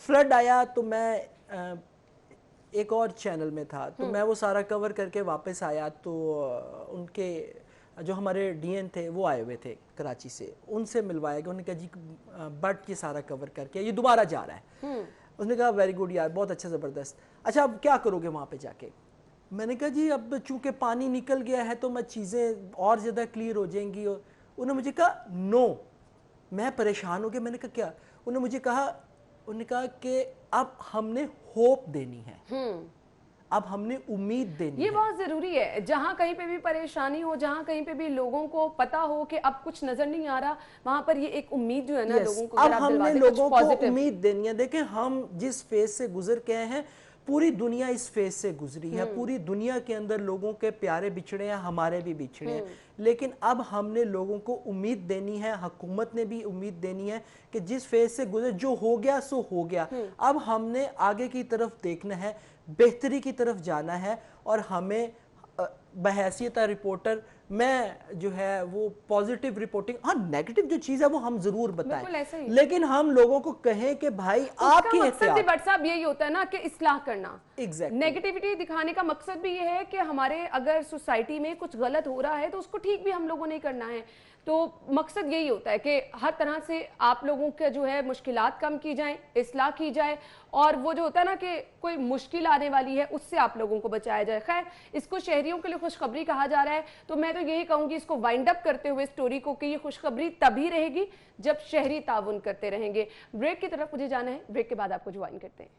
فلڈ آیا تو میں ایک اور چینل میں تھا تو میں وہ سارا کور کر کے واپس آیا تو ان کے جو ہمارے ڈی این تھے وہ آئے ہوئے تھے کراچی سے, ان سے ملوایا کہ انہوں نے کہا جی بٹ یہ سارا کور کر کے یہ دوبارہ جا رہا ہے. اس نے کہا ویری گڈ یار, بہت اچھا, زبردست. اچھا اب کیا کرو گے وہاں پہ جا کے؟ میں نے کہا جی اب چونکہ پانی نکل گیا ہے تو میں چیزیں اور زیادہ کلیئر ہو جائیں گی. انہوں نے مجھے کہا نو. میں پریشان ہو گیا. میں نے کہا کیا؟ انہوں نے مجھے کہا کہ اب ہم نے ہوپ دینی ہے, اب ہم نے امید دینی ہے. یہ بہت ضروری ہے. جہاں کہیں پہ بھی پریشانی ہو, جہاں کہیں پہ بھی لوگوں کو پتا ہو کہ اب کچھ نظر نہیں آ رہا, وہاں پر یہ ایک امید جو ہے نا لوگوں کو اب ہم نے لوگوں کو امید دینی ہے. دیکھیں ہم جس فیز سے گزر کے آئے ہیں پوری دنیا اس فیز سے گزری ہے. پوری دنیا کے اندر لوگوں کے پیارے بچھڑے ہیں, ہمارے بھی بچھڑے ہیں. لیکن اب ہم نے لوگوں کو امید دینی ہے, حکومت نے بھی امید دینی ہے کہ جس فیز سے گزر جو ہو گیا سو ہو گیا. اب ہم نے آگے کی طرف دیکھنا ہے, بہتری کی طرف جانا ہے, اور ہمیں بحیثیت رپورٹر میں جو ہے وہ پازیٹیو رپورٹنگ, ہاں نیگیٹو جو چیز ہے وہ ہم ضرور بتائیں, لیکن ہم لوگوں کو کہیں کہ بھائی آپ کی مقصد بھی بٹ صاحب یہی ہوتا ہے نا کہ اصلاح کرنا. ایگزیکٹلی نیگیٹیوٹی دکھانے کا مقصد بھی یہ ہے کہ ہمارے اگر سوسائٹی میں کچھ غلط ہو رہا ہے تو اس کو ٹھیک بھی ہم لوگوں نے کرنا ہے. تو مقصد یہی ہوتا ہے کہ ہر طرح سے آپ لوگوں کے جو ہے مشکلات کم کی جائیں, اصلاح کی جائے, اور وہ جو ہوتا ہے نا کہ کوئی مشکل آنے والی ہے اس سے آپ لوگوں کو بچایا جائے. خیر اس کو شہریوں کے لیے خوشخبری کہا جا رہا ہے, تو میں تو یہی کہوں گی اس کو وائنڈ اپ کرتے ہوئے اسٹوری کو کہ یہ خوشخبری تبھی رہے گی جب شہری تعاون کرتے رہیں گے. بریک کی طرف مجھے جانا ہے, بریک کے بعد آپ کو جوائن کرتے ہیں.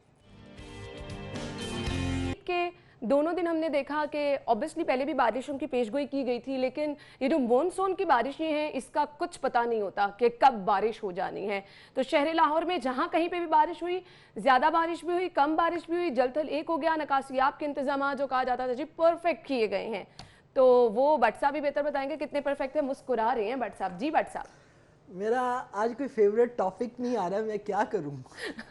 کہ دونوں دن ہم نے دیکھا کہ اوبیسلی پہلے بھی بارشوں کی پیشگوئی کی گئی تھی, لیکن یہ جو مونسون کی بارشیں ہیں اس کا کچھ پتہ نہیں ہوتا کہ کب بارش ہو جانی ہے. تو شہر لاہور میں جہاں کہیں پہ بھی بارش ہوئی, زیادہ بارش بھی ہوئی, کم بارش بھی ہوئی, جل تھل ایک ہو گیا. نکاسیاب کے انتظامات جو کہا جاتا تھا جی پرفیکٹ کیے گئے ہیں, تو وہ بٹ صاحب بھی بہتر بتائیں گے کتنے پرفیکٹ ہیں. مسکرا رہے ہیں بٹ صاحب. جی بٹ صاحب, میرا آج کوئی فیوریٹ ٹاپک نہیں آ رہا, میں کیا کروں.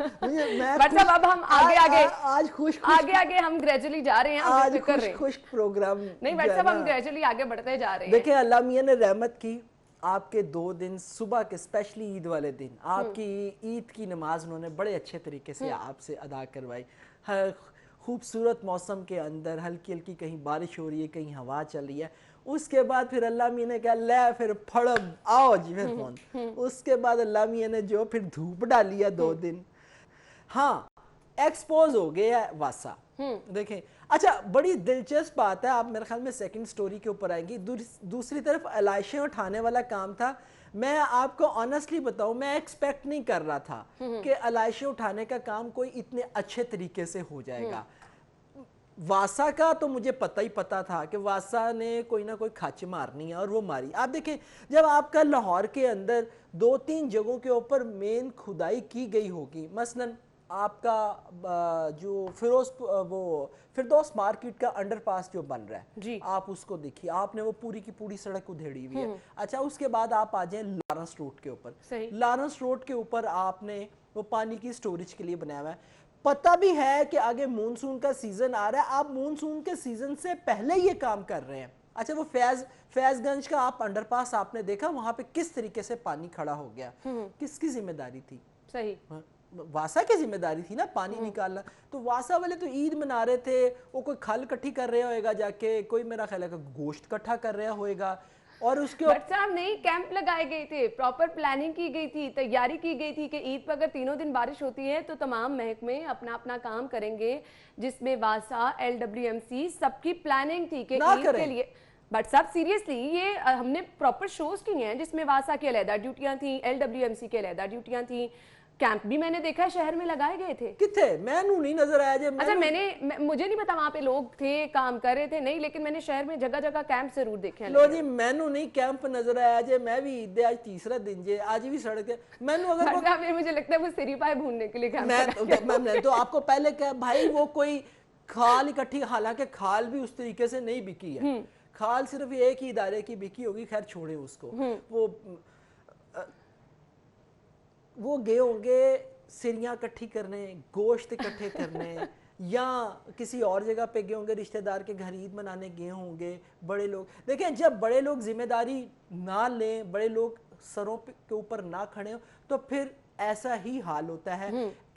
بٹ صاحب اب ہم آگے ہم گریجولی جا رہے ہیں, آج خشک پروگرام نہیں بٹ صاحب, ہم گریجولی آگے بڑھتے جا رہے ہیں. دیکھیں اللہ میاں نے رحمت کی, آپ کے 2 دن صبح کے اسپیشلی عید والے دن آپ کی عید کی نماز انہوں نے بڑے اچھے طریقے سے آپ سے ادا کروائی. خوبصورت موسم کے اندر ہلکی ہلکی کہیں بارش ہو رہی ہے, کہیں ہوا چل رہی ہے. اس کے بعد پھر اللہ میاں نے کہا لے پھر پھڑب آؤ جی پھر فون. اس کے بعد اللہ میاں نے جو پھر دھوپ ڈالی ہے 2 دن, ہاں ایکسپوز ہو گیا ہے واسا. دیکھیں اچھا بڑی دلچسپ بات ہے, آپ میرے خیال میں سیکنڈ سٹوری کے اوپر آئیں گی. دوسری طرف علائشیں اٹھانے والا کام تھا. میں آپ کو آنیسٹلی بتاؤں میں ایکسپیکٹ نہیں کر رہا تھا کہ علائشیں اٹھانے کا کام کوئی اتنے اچھے طریقے سے ہو جائے گا. واسا کا تو مجھے پتہ تھا کہ واسا نے کوئی نہ کوئی کھچ مارنی ہے, اور وہ ماری. آپ دیکھیں جب آپ کا لاہور کے اندر 2-3 جگہوں کے اوپر مین کھدائی کی گئی ہوگی, مثلا آپ کا جو فردوس مارکیٹ کا انڈر پاس جو بن رہا ہے, آپ اس کو دیکھیے, آپ نے وہ پوری کی پوری سڑک ادھیڑی ہوئی ہے. اچھا اس کے بعد آپ آ جائیں لارنس روڈ کے اوپر. لارنس روڈ کے اوپر آپ نے وہ پانی کی سٹوریج کے لیے بنایا ہوا ہے. पता भी है कि आगे मानसून का सीजन आ रहा है, आप मानसून के सीजन से पहले ये काम कर रहे हैं। अच्छा, वो फैजगंज का आप अंडरपास आपने देखा, वहां पे किस तरीके से पानी खड़ा हो गया, किसकी जिम्मेदारी थी? सही, वासा की जिम्मेदारी थी ना पानी निकालना। तो वासा वाले तो ईद मना रहे थे, वो कोई खल इकट्ठी कर रहा होएगा जाके, कोई मेरा ख्याल है गोश्त इकट्ठा कर रहा होएगा, और उसके बट साहब नहीं, कैंप लगाए गए थे, प्रॉपर प्लानिंग की गई थी, तैयारी की गई थी कि ईद पर अगर 3 दिन बारिश होती है तो तमाम महकमे अपना अपना काम करेंगे, जिसमें वासा, LWMC सबकी प्लानिंग थी कि ईद के लिए। बट साहब सीरियसली ये हमने प्रॉपर शोज की हैं जिसमें वासा की अलहदा ड्यूटियां थी, LWMC की अलहदा ड्यूटियां थी, कैंप भी मैंने देखा शहर में लगाए गए थे। किथे मैनू नहीं नजर आया जे। अच्छा, मुझे नहीं पता वहां पे लोग थे, काम कर रहे थे नहीं, लेकिन मैंने शहर में जगह जगह कैंप जरूर देखे हैं। लो जी, मैनू नहीं कैंप नजर आया जे, मैं भी ईद आज तीसरा दिन जे, आज भी सड़क है मैनू। अगर मुझे लगता है वो सिरी पाए भूनने के लिए कैंप मैं तो आपको पहले कहा भाई, वो कोई खाल इकट्ठी, हालांकि खाल भी उस तरीके से नहीं बिकी है, खाल सिर्फ एक ही इदारे की बिकी होगी, खैर छोड़े उसको। वो गए होंगे सिरियां इकट्ठी करने, गोश्त इकट्ठे करने, या किसी और जगह पे गए होंगे, रिश्तेदार के घर ईद मनाने गए होंगे। बड़े लोग देखें, जब बड़े लोग जिम्मेदारी ना लें, बड़े लोग सरों के ऊपर ना खड़े हो, तो फिर ऐसा ही हाल होता है।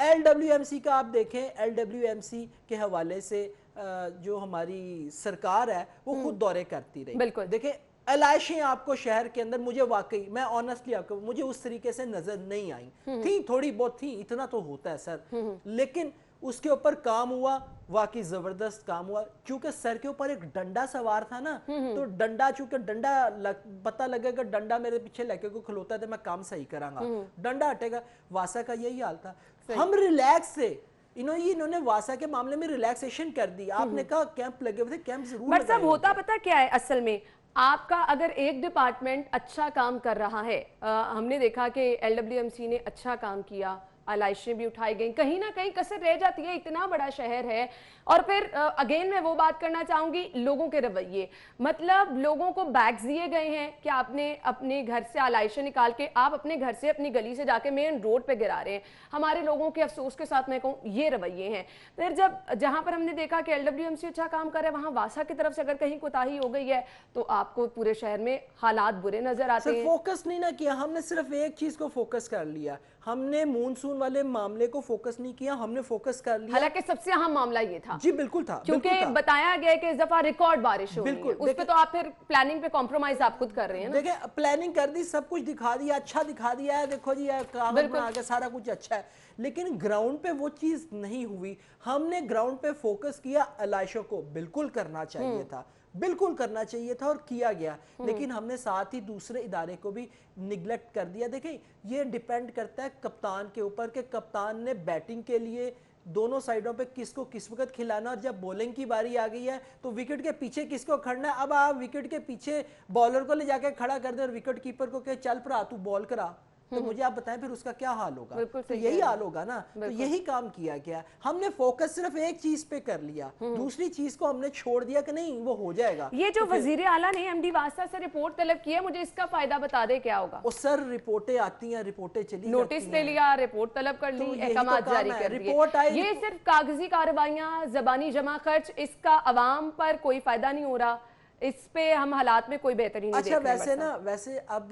LWMC का आप देखें, LWMC के हवाले से जो हमारी सरकार है वो खुद दौरे करती रही। बिल्कुल, देखें अलाइशें आपको शहर के अंदर, मुझे वाकई, मैं ऑनेस्टली आपको, मुझे उस तरीके से नजर नहीं आई थी, थोड़ी बहुत थी, इतना तो होता है सर, लेकिन उसके ऊपर काम हुआ, वाकई जबरदस्त काम हुआ। क्योंकि सर के ऊपर एक डंडा सवार था ना, तो डंडा, चूंकि डंडा पता लगेगा, डंडा मेरे पीछे लेके को खलोता है तो मैं काम सही करांगा, डंडा हटेगा। वासा का यही हाल था, हम रिलैक्स थे, इन्होंने वासा के मामले में रिलैक्सेशन कर दी। आपने कहा कैंप लगे हुए थे, कैंप जरूर, बट सब होता पता क्या है असल में, आपका अगर एक डिपार्टमेंट अच्छा काम कर रहा है, हमने देखा कि LWMC ने अच्छा काम किया, आलाइशें भी उठाई गई, कहीं ना कहीं कसर रह जाती है, इतना बड़ा शहर है। और फिर अगेन मैं वो बात करना चाहूंगी, लोगों के रवैये, मतलब लोगों को बैग्स दिए गए हैं कि आपने अपने घर से आलाइशें निकाल के आप अपने घर से अपनी गली से जाके मेन रोड पे गिरा रहे हैं। हमारे लोगों के अफसोस के साथ मैं कहूँ ये रवैये हैं। फिर जब जहां पर हमने देखा कि LWMC अच्छा काम कर रहा है, वहां वासा की तरफ से अगर कहीं कोताही हो गई है तो आपको पूरे शहर में हालात बुरे नजर आते हैं। फोकस नहीं ना किया हमने, सिर्फ एक चीज को फोकस कर लिया, हमने मानसून वाले मामले को फोकस नहीं किया, हमने फोकस कर लिया। हालांकि सबसे अहम मामला ये था जी, बिल्कुल था, क्योंकि बताया गया कि इस दफा रिकॉर्ड बारिश हो रही है, उस पे तो आप फिर प्लानिंग पे कॉम्प्रोमाइज आप खुद कर रहे हैं ना। देखिए प्लानिंग कर दी, सब कुछ दिखा दिया, अच्छा दिखा दिया है, देखो जी कागज बना के सारा कुछ अच्छा है, लेकिन ग्राउंड पे वो चीज नहीं हुई। हमने ग्राउंड पे फोकस किया, अलाइशों को बिल्कुल करना चाहिए था, बिल्कुल करना चाहिए था और किया गया, लेकिन हमने साथ ही दूसरे इदारे को भी निगलेक्ट कर दिया। देखिए ये डिपेंड करता है कप्तान के ऊपर कि कप्तान ने बैटिंग के लिए दोनों साइडों पे किसको किस वक्त खिलाना, और जब बॉलिंग की बारी आ गई है तो विकेट के पीछे किसको खड़ना है। अब आप विकेट के पीछे बॉलर को ले जाके खड़ा कर दे और विकेट कीपर को कहे चल पड़ा तू बॉल करा, तो मुझे आप बताएं फिर उसका क्या हाल होगा। तो यही हाल होगा ना, तो यही काम किया गया। हमने फोकस सिर्फ एक चीज पे कर लिया, दूसरी चीज को हमने छोड़ दिया कि नहीं वो हो जाएगा। ये जो वजीर आला ने MD वास्ता से रिपोर्ट तलब की है, मुझे इसका फायदा बता दे क्या होगा। और सर रिपोर्टें आती हैं, रिपोर्टें चली, नोटिस ले लिया, रिपोर्ट तलब कर ली, अहकामात जारी कर दिए, ये सिर्फ कागजी कार्रवाइयां, जबानी जमा खर्च, इसका अवाम पर कोई फायदा नहीं हो रहा, इस पे हम हालात में कोई बेहतरी नहीं देख रहे। वैसे ना, वैसे अब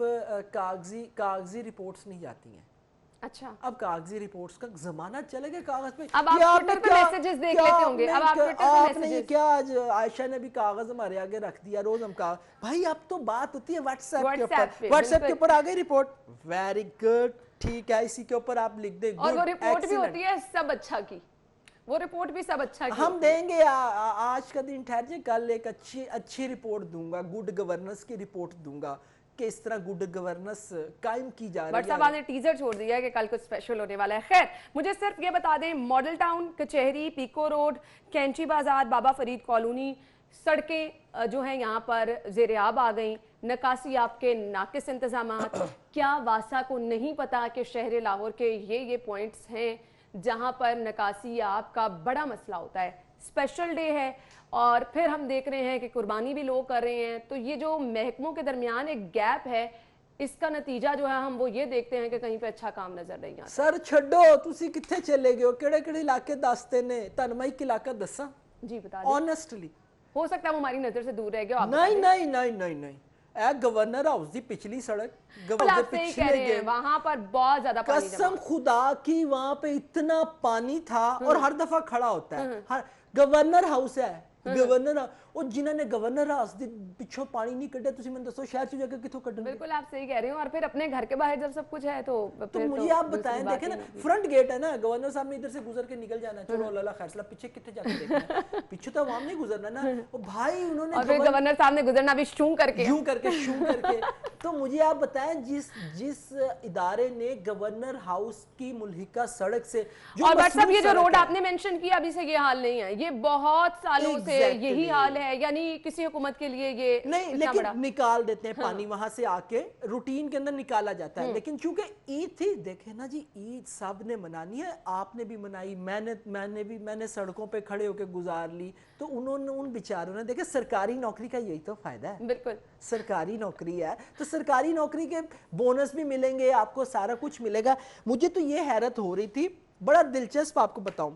कागजी रिपोर्ट्स नहीं जाती हैं। अच्छा, अब कागजी रिपोर्ट्स का जमाना चले गया, कागज पे। अब आप ट्विटर पे मैसेजेस देख लेते होंगे, अब आप ट्विटर पे मैसेजेस, क्या आज आयशा ने भी कागज हमारे आगे रख दिया, रोज हम का भाई अब तो बात होती है व्हाट्सएप के ऊपर आ गई रिपोर्ट, वेरी गुड, ठीक है, इसी के ऊपर आप लिख दे, और वो रिपोर्ट भी होती है सब अच्छा की, वो रिपोर्ट भी सब अच्छा की। हम देंगे, आज का दिन ठहर जाए, कल एक अच्छी रिपोर्ट दूंगा, गुड गवर्नेंस की रिपोर्ट दूंगा कि इस तरह गुड गवर्नेंस कायम की जा रही है। व्हाट्सएप ने टीजर छोड़ दिया है कि कल कुछ स्पेशल होने वाला है। खैर मुझे सिर्फ ये बता दें, मॉडल टाउन, कचहरी, पीको रोड, कैंची बाजार, बाबा फरीद कॉलोनी, सड़कें जो हैं यहाँ पर ज़ेर-ए-आब आ गई, नकासी आपके नाकिस इंतजामात। क्या वासा को नहीं पता कि शहर लाहौर के ये पॉइंट्स हैं जहाँ पर नकासी आपका बड़ा मसला होता है। स्पेशल डे है और फिर हम देख रहे हैं कि कुर्बानी भी लोग कर रहे हैं, तो ये जो महकमों के दरमियान एक गैप है, इसका नतीजा जो है हम वो ये देखते हैं कि कहीं पे अच्छा काम नजर नहीं आता। सर छड्डो, तुसी कित्थे चले गए हो? केड़े-केड़े इलाके दसते ने? तुहानू मैं एक इलाका दस्सां जी बता दें। ऑनेस्टली हो सकता है वो हमारी नजर से दूर रह गया। नहीं नहीं नहीं नहीं नहीं, ए गवर्नर हाउस दी पिछली सड़क, गवर्नर आप सही कह रहे हैं, वहां पर बहुत ज्यादा पानी जमा। कसम खुदा की वहां पे इतना पानी था और हर दफा खड़ा होता है। हर गवर्नर हाउस है, गवर्नर ਉਹ ਜਿਨ੍ਹਾਂ ਨੇ गवर्नर हाउस ਦੇ ਪਿੱਛੋਂ ਪਾਣੀ नहीं ਕੱਢਿਆ, ਤੁਸੀਂ ਮੈਨੂੰ ਦੱਸੋ शहर से जाकर किथों ਕੱਢਣਗੇ? बिल्कुल आप सही कह रहे हो। और फिर अपने घर के बाहर जब सब कुछ है तो मुझे आप बताएं, देखें ना फ्रंट गेट है ना, गवर्नर साहब ने इधर से गुजर के निकल जाना, चलो अल्लाह खैर, पीछे कितने जाके देखना, पीछे तो आवाम नहीं गुजरना ना। ओ भाई उन्होंने और फिर गवर्नर साहब ने गुजरना भी शू करके शू करके तो मुझे आप बताएं, जिस इदारे ने गवर्नर हाउस की मुल्हिका सड़क से जो और व्हाट्सएप ये जो रोड आपने मेंशन किया अभी से ये हाल नहीं है, ये बहुत सालों से यही हाल है। यानी किसी हुकूमत के लिए ये नहीं, लेकिन निकाल देते हैं पानी वहां से आके रूटीन के अंदर निकाला जाता है। लेकिन चूंकि ईद थी, देखे ना जी, ईद सब ने मनानी है, आपने भी मनाई, मैंने सड़कों पे खड़े होकर गुजार ली, तो उन्होंने उन बेचारों ने, देखे सरकारी नौकरी का यही तो फायदा है। बिल्कुल सरकारी नौकरी है तो सरकारी नौकरी के बोनस भी मिलेंगे आपको, सारा कुछ मिलेगा। मुझे तो ये हैरत हो रही थी, बड़ा दिलचस्प आपको बताऊं,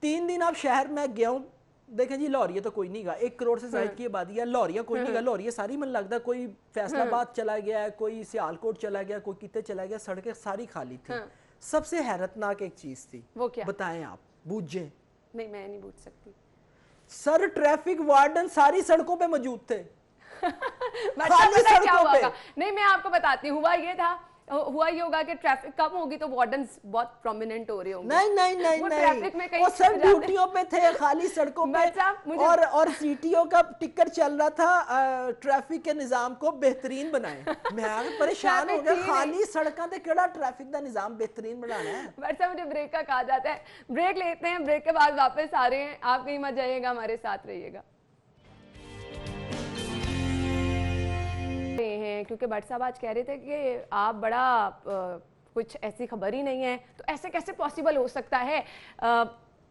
3 दिन आप शहर में गया हूं, देखें जी लाहौरिया तो कोई नहीं गा, 1 करोड़ से ज्यादा की आबादी है, लाहौरिया कोई नहीं गा, लाहौरिया सारी मन लगता, कोई फैसलाबाद चला गया है, कोई सियालकोट चला गया, कोई कितने चला गया, सड़कें सारी खाली थी। सबसे हैरतनाक एक चीज थी, वो क्या? बताएं आप, बूझे? नहीं मैं नहीं पूछ सकती। सर ट्रैफिक वार्डन सारी सड़कों पे मौजूद थे। खाली क्या हुआ? नहीं मैं आपको बताती हूँ, हुआ ये होगा कि ट्रैफिक कम होगी तो वार्डन्स बहुत प्रोमिनेंट हो रहे होंगे। नहीं वो ट्रैफिक में कहीं वो सब ड्यूटियों पे थे, खाली सड़कों पे, और सीटीओ का टिकर चल रहा था ट्रैफिक के निजाम को बेहतरीन बनाए। मैं परेशान हो गया, खाली सड़कों पे केड़ा ट्रैफिक का निजाम बेहतरीन बनाना है। बट मुझे ब्रेक का कहा जाता है, ब्रेक लेते हैं, ब्रेक के बाद वापस आ रहे हैं, आप कहीं मत जाइएगा, हमारे साथ रहिएगा। हैं क्योंकि भट्ट साहब आज कह रहे थे कि आप बड़ा कुछ ऐसी खबर ही नहीं है, तो ऐसे कैसे पॉसिबल हो सकता है?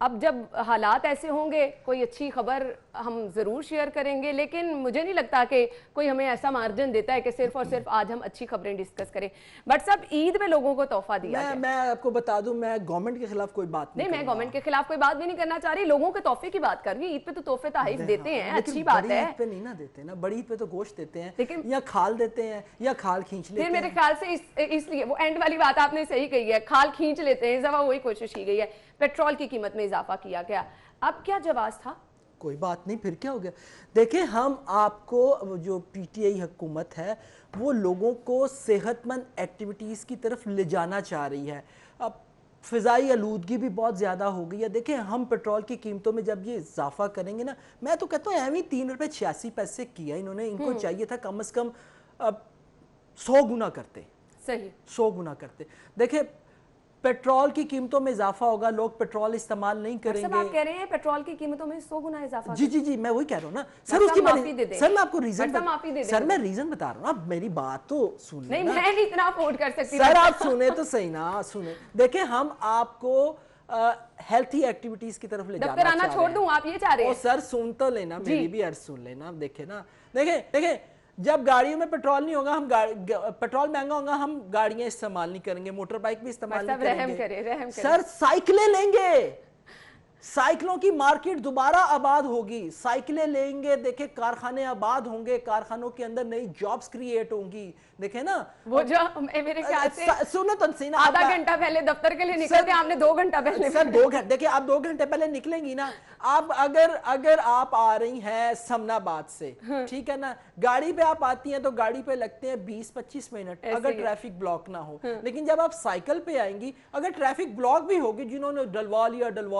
अब जब हालात ऐसे होंगे कोई अच्छी खबर हम ज़रूर शेयर करेंगे, लेकिन मुझे नहीं लगता कि कोई हमें ऐसा मार्जिन देता है कि सिर्फ और सिर्फ आज हम अच्छी खबरें डिस्कस करें। बट सब ईद में लोगों को तोहफा दिया है। मैं आपको बता दूं, मैं गवर्नमेंट के खिलाफ कोई बात नहीं, मैं गवर्नमेंट के खिलाफ कोई बात भी नहीं करना चाह रही, लोगों के तोहफे की बात कर रही हूँ। ईद पे तो तोहफे तहरीफ देते हैं, अच्छी बात है। ईद पे नहीं ना देते ना, बड़ी ईद पे तो गोश्त देते हैं, लेकिन या खाल देते हैं या खाल खींच लेते हैं। मेरे ख्याल से इसलिए वो एंड वाली बात आपने सही कही है, खाल खींच लेते हैं, इस दफा वही कोशिश की गई है। पेट्रोल की कीमत में इजाफा किया गया, अब क्या जवाब था? कोई बात नहीं, फिर क्या हो गया? देखिए, हम आपको, जो पीटीआई हुकूमत है वो लोगों को सेहतमंद एक्टिविटीज़ की तरफ ले जाना चाह रही है। अब फ़िज़ाई आलूदगी भी बहुत ज़्यादा हो गई है। देखिए, हम पेट्रोल की कीमतों में जब ये इजाफा करेंगे ना, मैं तो कहता हूँ एवं 3.86 रुपये किया इन्होंने, इनको चाहिए था कम से कम 100 गुना करते। सही, 100 गुना करते। देखिए, पेट्रोल की कीमतों में इजाफा होगा, लोग पेट्रोल इस्तेमाल नहीं करेंगे। सब आप कह रहे हैं पेट्रोल की कीमतों में 100 गुना इजाफा? जी, मैं वही कह रहा हूँ ना सर। उसकी सर मैं आपको रीजन सर मैं रीजन बता रहा हूँ, आप मेरी बात तो सुन नहीं, मैं नहीं इतना अफोर्ड कर सकती सर, आप सुने तो सही ना, सुने। देखिए, हम आपको हेल्थी एक्टिविटीज की तरफ ले जाना चाह रहे हैं। छोड़ दूं, आप ये चाह रहे हैं? सर सुन तो लेना, मेरी भी अर्ज सुन लेना। देखे ना, देखे जब गाड़ियों में पेट्रोल नहीं होगा, हम पेट्रोल महंगा होगा, हम गाड़ियां इस्तेमाल नहीं करेंगे, मोटर बाइक भी इस्तेमाल नहीं करेंगे। रहम करे। सर साइकिलें लेंगे, साइकिलों की मार्केट दोबारा आबाद होगी, साइकिलें लेंगे, देखे कारखाने आबाद होंगे, कारखानों के अंदर नई जॉब्स क्रिएट होंगी। देखे ना, वो जो मेरे ख्याल से सुनो तो सही ना, आधा घंटा पहले दफ्तर के लिए निकलते, आपने 2 घंटा पहले। सर 2 घंटे, देखिए आप 2 घंटे पहले निकलेंगी ना, आप अगर आप आ रही हैं समनाबाद से, ठीक है ना, गाड़ी पे आप आती हैं तो गाड़ी पे लगते हैं 20-25 मिनट अगर ट्रैफिक ब्लॉक ना हो। लेकिन जब आप साइकिल पे आएंगी, अगर ट्रैफिक ब्लॉक भी होगी, जिन्होंने डलवा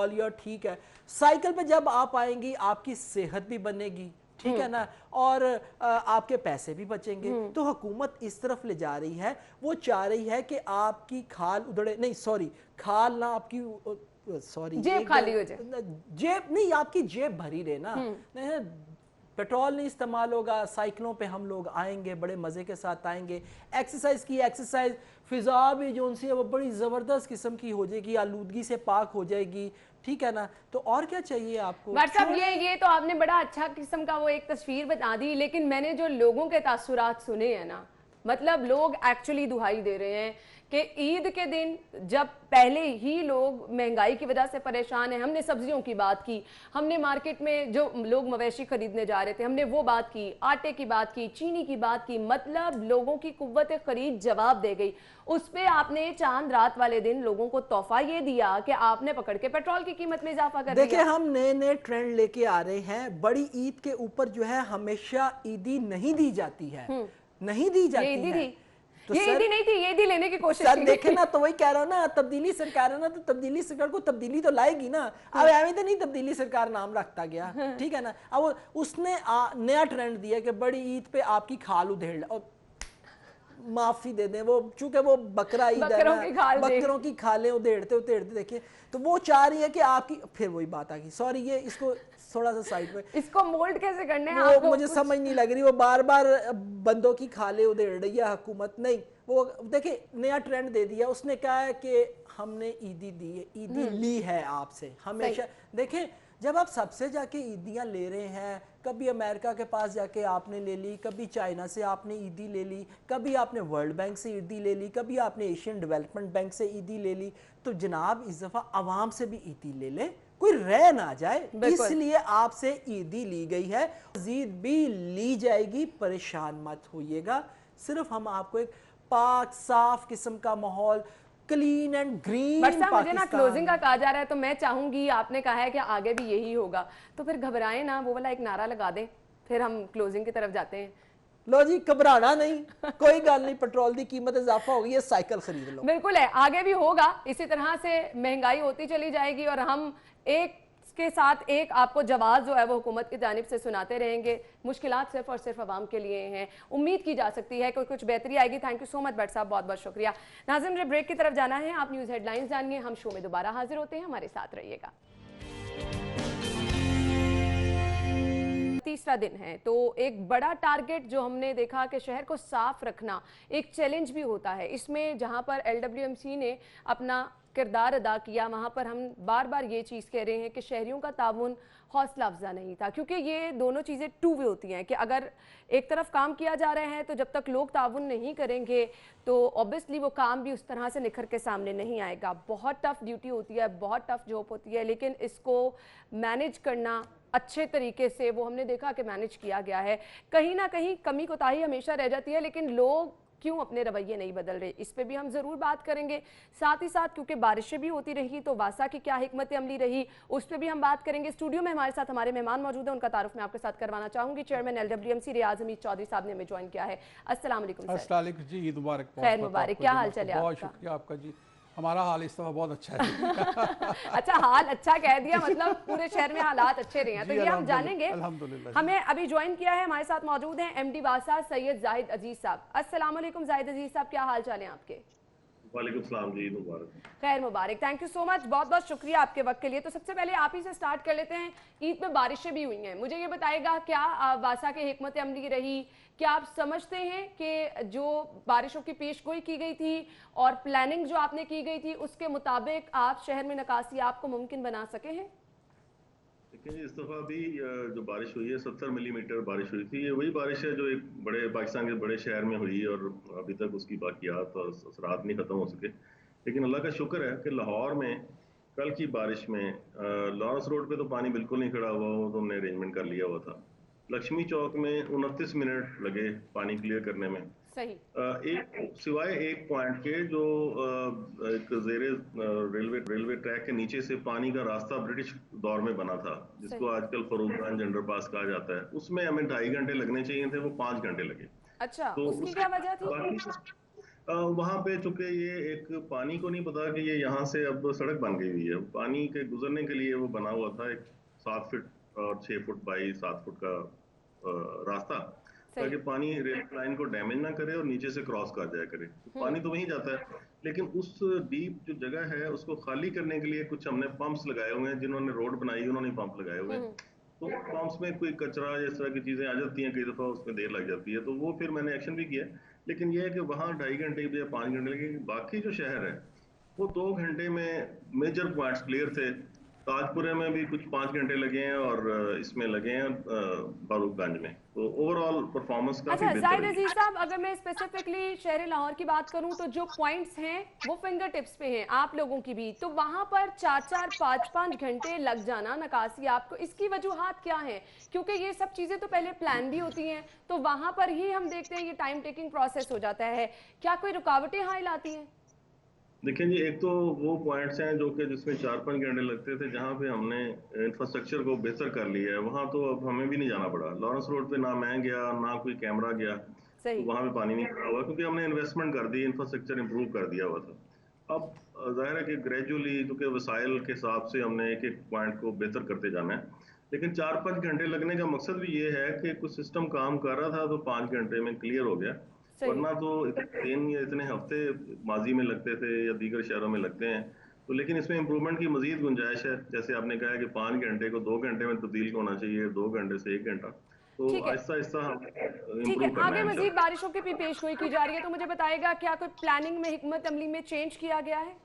लिया ठीक है, साइकिल पे जब आप आएंगी आपकी सेहत भी बनेगी, ठीक है ना, और आपके पैसे भी बचेंगे। तो हुकूमत इस तरफ ले जा रही है, वो चाह रही है कि आपकी खाल उधड़े, नहीं सॉरी, खाल ना आपकी, सॉरी, जेब खाली हो जाए, जेब नहीं, आपकी जेब भरी रहे ना। पेट्रोल नहीं इस्तेमाल होगा, साइकिलों पे हम लोग आएंगे, बड़े मजे के साथ आएंगे, एक्सरसाइज फिजा भी जो उनसे वो बड़ी जबरदस्त किस्म की हो जाएगी, आलूदगी से पाक हो जाएगी, ठीक है ना। तो और क्या चाहिए आपको? व्हाट्सएप ये तो आपने बड़ा अच्छा किस्म का वो एक तस्वीर बता दी, लेकिन मैंने जो लोगों के तासुरात सुने हैं ना, मतलब लोग एक्चुअली दुहाई दे रहे हैं कि ईद के दिन जब पहले ही लोग महंगाई की वजह से परेशान हैं, हमने सब्जियों की बात की, हमने मार्केट में जो लोग मवेशी खरीदने जा रहे थे हमने वो बात की, आटे की बात की, चीनी की बात की, मतलब लोगों की कुव्वत खरीद जवाब दे गई। उस पे आपने चांद रात वाले दिन लोगों को तोहफा ये दिया कि आपने पकड़ के पेट्रोल की कीमत में इजाफा कर दिया। देखिए हम नए नए ट्रेंड लेके आ रहे हैं। बड़ी ईद के ऊपर जो है हमेशा ईदी नहीं दी जाती है, नहीं दी जाती ये ईदी है। थी, तो ये ईदी नहीं थी, ये ईदी लेने की कोशिश सर की। देखे ना, तो वही कह रहा हूं ना, तब्दीली सरकार है ना, तो तब्दीली सरकार को तब्दीली तो लाएगी ना। अब एवं तो नहीं तब्दीली सरकार नाम रखता गया, ठीक है ना। अब उसने नया ट्रेंड दिया कि बड़ी ईद पे आपकी खाल उधेड़, और माफी दे दें, वो चूंकि वो बकरा ईद है ना, बकरों की खालें उधेड़ते उधेड़ते देखिए, तो वो चाह रही है कि आपकी, फिर वही बात आ गई, सॉरी ये इसको थोड़ा सा साइड पे, इसको मोल्ड कैसे करने हैं वो आपको मुझे समझ नहीं लग रही। वो बार बार बंदों की खाले उधेड़ रही है हुकूमत। नहीं, वो देखिए नया ट्रेंड दे दिया उसने, कहा है कि हमने ईदी दी है, ईदी ली है आपसे हमेशा। देखें जब आप सबसे जाके ईदियां ले रहे हैं, कभी अमेरिका के पास जाके आपने ले ली, कभी चाइना से आपने ईदी ले ली, कभी आपने वर्ल्ड बैंक से ईदी ले ली, कभी आपने एशियन डेवलपमेंट बैंक से ईदी ले ली, तो जनाब इस दफ़ा आवाम से भी ईदी ले लें, कोई रह ना जाए, इसलिए आपसे ईदी ली गई है, मज़ीद भी ली जाएगी, परेशान मत होइएगा। सिर्फ हम आपको एक पाक साफ किस्म का माहौल, क्लीन एंड ग्रीन पाकिस्तान, मुझे ना क्लोजिंग का कहा जा रहा है तो मैं चाहूंगी, आपने कहा है कि आगे भी यही होगा, तो फिर घबराएं ना, वो वाला एक नारा लगा दें, फिर हम क्लोजिंग की तरफ जाते हैं। लो जी, घबराना नहीं, कोई गल नहीं, पेट्रोल की कीमत इजाफा हो गई है, साइकिल खरीद लो। बिल्कुल है, आगे भी होगा, इसी तरह से महंगाई होती चली जाएगी और हम एक के साथ एक आपको जवाब जो है वो हुकूमत की जानिब से सुनाते रहेंगे। मुश्किलात सिर्फ और सिर्फ आवाम के लिए हैं, उम्मीद की जा सकती है कि कुछ बेहतरी आएगी। Thank you so much Bhatt साहब, बहुत बहुत शुक्रिया। नाज़रीन, मुझे ब्रेक की तरफ जाना है, आप न्यूज़ हेडलाइंस जानिए, हम शो में दोबारा हाजिर होते हैं, हमारे साथ रहिएगा। तीसरा दिन है तो एक बड़ा टारगेट जो हमने देखा कि शहर को साफ रखना एक चैलेंज भी होता है। इसमें जहां पर LWMC ने अपना किरदार अदा किया, वहाँ पर हम बार बार ये चीज़ कह रहे हैं कि शहरियों का ताउन हौसला अफजा नहीं था, क्योंकि ये दोनों चीज़ें टू वे होती हैं कि अगर एक तरफ काम किया जा रहा है तो जब तक लोग ताउन नहीं करेंगे तो ऑब्वियसली वो काम भी उस तरह से निखर के सामने नहीं आएगा। बहुत टफ ड्यूटी होती है, बहुत टफ जॉब होती है, लेकिन इसको मैनेज करना अच्छे तरीके से वो हमने देखा कि मैनेज किया गया है। कहीं ना कहीं कमी कोताही हमेशा रह जाती है, लेकिन लोग क्यों अपने रवैये नहीं बदल रहे, इस पे भी हम ज़रूर बात करेंगे। साथ ही साथ क्योंकि बारिशें भी होती रही तो वासा की क्या हिकमत अमली रही, उस पर भी हम बात करेंगे। स्टूडियो में हमारे साथ हमारे मेहमान मौजूद हैं, उनका तारुफ मैं आपके साथ करवाना चाहूँगी। चेयरमैन LWMC रियाज हमीद चौधरी साहब ने हमें ज्वाइन किया है। अस्सलाम वालेकुम सर। जी, ईद मुबारक। खैर मुबारक, क्या हाल चल है आपका? बहुत शुक्रिया आपका जी, हमारा हाल इस दफा बहुत अच्छा है। अच्छा, हाल अच्छा कह दिया, मतलब पूरे शहर में हालात अच्छे रहे हैं, तो ये हम जानेंगे। अल्हम्दुलिल्लाह। हमें अभी ज्वाइन किया है, हमारे साथ मौजूद हैं MD वासा सैयद जाहिद अजीज साहब। अस्सलाम वालेकुम जाहिद अजीज साहब, क्या हाल चाल है आपके? वालेकुम सलाम जी, मुबारक। खैर मुबारक, थैंक यू सो मच, बहुत बहुत शुक्रिया आपके वक्त के लिए। तो सबसे पहले आप ही से स्टार्ट कर लेते हैं। ईद में बारिशें भी हुई हैं, मुझे ये बताएगा क्या वासा के हिकमत अमली रही, क्या आप समझते हैं कि जो बारिशों की पेशगोई की गई थी और प्लानिंग जो आपने की गई थी उसके मुताबिक आप शहर में नकासी आपको मुमकिन बना सके हैं? देखिए, इस दफ़ा भी जो बारिश हुई है 70 मिलीमीटर बारिश हुई थी। ये वही बारिश है जो एक बड़े पाकिस्तान के बड़े शहर में हुई और अभी तक उसकी बाकियात और असरात नहीं ख़त्म हो सके। लेकिन अल्लाह का शुक्र है कि लाहौर में कल की बारिश में लॉरेंस रोड पे तो पानी बिल्कुल नहीं खड़ा हुआ, वो तो हमने अरेंजमेंट कर लिया हुआ था। लक्ष्मी चौक में 29 मिनट लगे पानी क्लियर करने में। सही। एक सिवाय एक पॉइंट के जो एक ज़ेरे रेलवे ट्रैक के नीचे से पानी का रास्ता ब्रिटिश दौर में बना था, जिसको आजकल फरूखगंज अंडरपास कहा जाता है, उसमें हमें 2.5 घंटे लगने चाहिए थे, वो 5 घंटे लगे। अच्छा, तो उसकी क्या वजह थी? वहां पे चूंकि ये एक पानी को नहीं पता कि ये यहाँ से अब सड़क बन गई हुई है, पानी के गुजरने के लिए वो बना हुआ था एक 7 फीट और 6 फुट बाई 7 फुट का रास्ता, ताकि पानी रेल लाइन को डैमेज ना करे और नीचे से क्रॉस कर जाया करे। पानी तो वहीं जाता है, लेकिन उस डीप जो जगह है उसको खाली करने के लिए कुछ हमने पंप्स लगाए हुए हैं, जिन्होंने रोड बनाई उन्होंने पंप लगाए हुए हैं। तो पंप्स में कोई कचरा इस तरह की चीजें आ जाती हैं, कई दफा उसमें देर लग जाती है, तो वो फिर मैंने एक्शन भी किया। लेकिन यह है कि वहाँ 2.5 घंटे या 5 घंटे लगे। बाकी जो शहर है वो 2 घंटे में मेजर पॉइंट्स क्लियर थे। ताजपुरे में भी कुछ 5 घंटे लगे हैं और इसमें लगे हैं फारूकगंज में। तो ओवरऑल परफॉर्मेंस काफी अच्छा बेहतर जाहिद है। अजीज साहब, अगर मैं स्पेसिफिकली शहर लाहौर की बात करूं तो जो पॉइंट्स हैं वो फिंगर टिप्स पे हैं आप लोगों की भी, तो वहां पर 4-4, 5-5 घंटे लग जाना नकासी आपको, इसकी वजूहात क्या हैं? क्योंकि ये सब चीजें तो पहले प्लान भी होती हैं, तो वहां पर ही हम देखते हैं ये टाइम टेकिंग प्रोसेस हो जाता है। क्या कोई रुकावटें हायल आती हैं? देखिए जी, एक तो वो पॉइंट्स हैं जो कि जिसमें 4-5 घंटे लगते थे, जहाँ पे हमने इंफ्रास्ट्रक्चर को बेहतर कर लिया है, वहाँ तो अब हमें भी नहीं जाना पड़ा। लॉरेंस रोड पे ना मैं गया ना कोई कैमरा गया, तो सही। वहाँ पे पानी नहीं खड़ा हुआ क्योंकि हमने इन्वेस्टमेंट कर दी, इंफ्रास्ट्रक्चर इंप्रूव कर दिया हुआ था। अब जाहिर है कि ग्रेजुअली क्योंकि वसाइल के हिसाब से हमने एक एक पॉइंट को बेहतर करते जाना है, लेकिन 4-5 घंटे लगने का मकसद भी ये है कि कुछ सिस्टम काम कर रहा था तो 5 घंटे में क्लियर हो गया, सही। वरना तो इतने दिन या इतने हफ्ते माजी में लगते थे या दीगर शहरों में लगते हैं। तो लेकिन इसमें इम्प्रूवमेंट की मजीद गुंजाइश है। जैसे आपने कहा कि 5 घंटे को 2 घंटे में तब्दील होना चाहिए, 2 घंटे से 1 घंटा, तो ठीक है, आहिस्ता आहिस्ता हम ठीक है। इम्प्रूव करना आगे है मजीद इंशाल्लाह। बारिशों की भी पेशगोई की जा रही है, तो मुझे बताएगा क्या कोई प्लानिंग में, हिकमत अमली में चेंज किया गया है?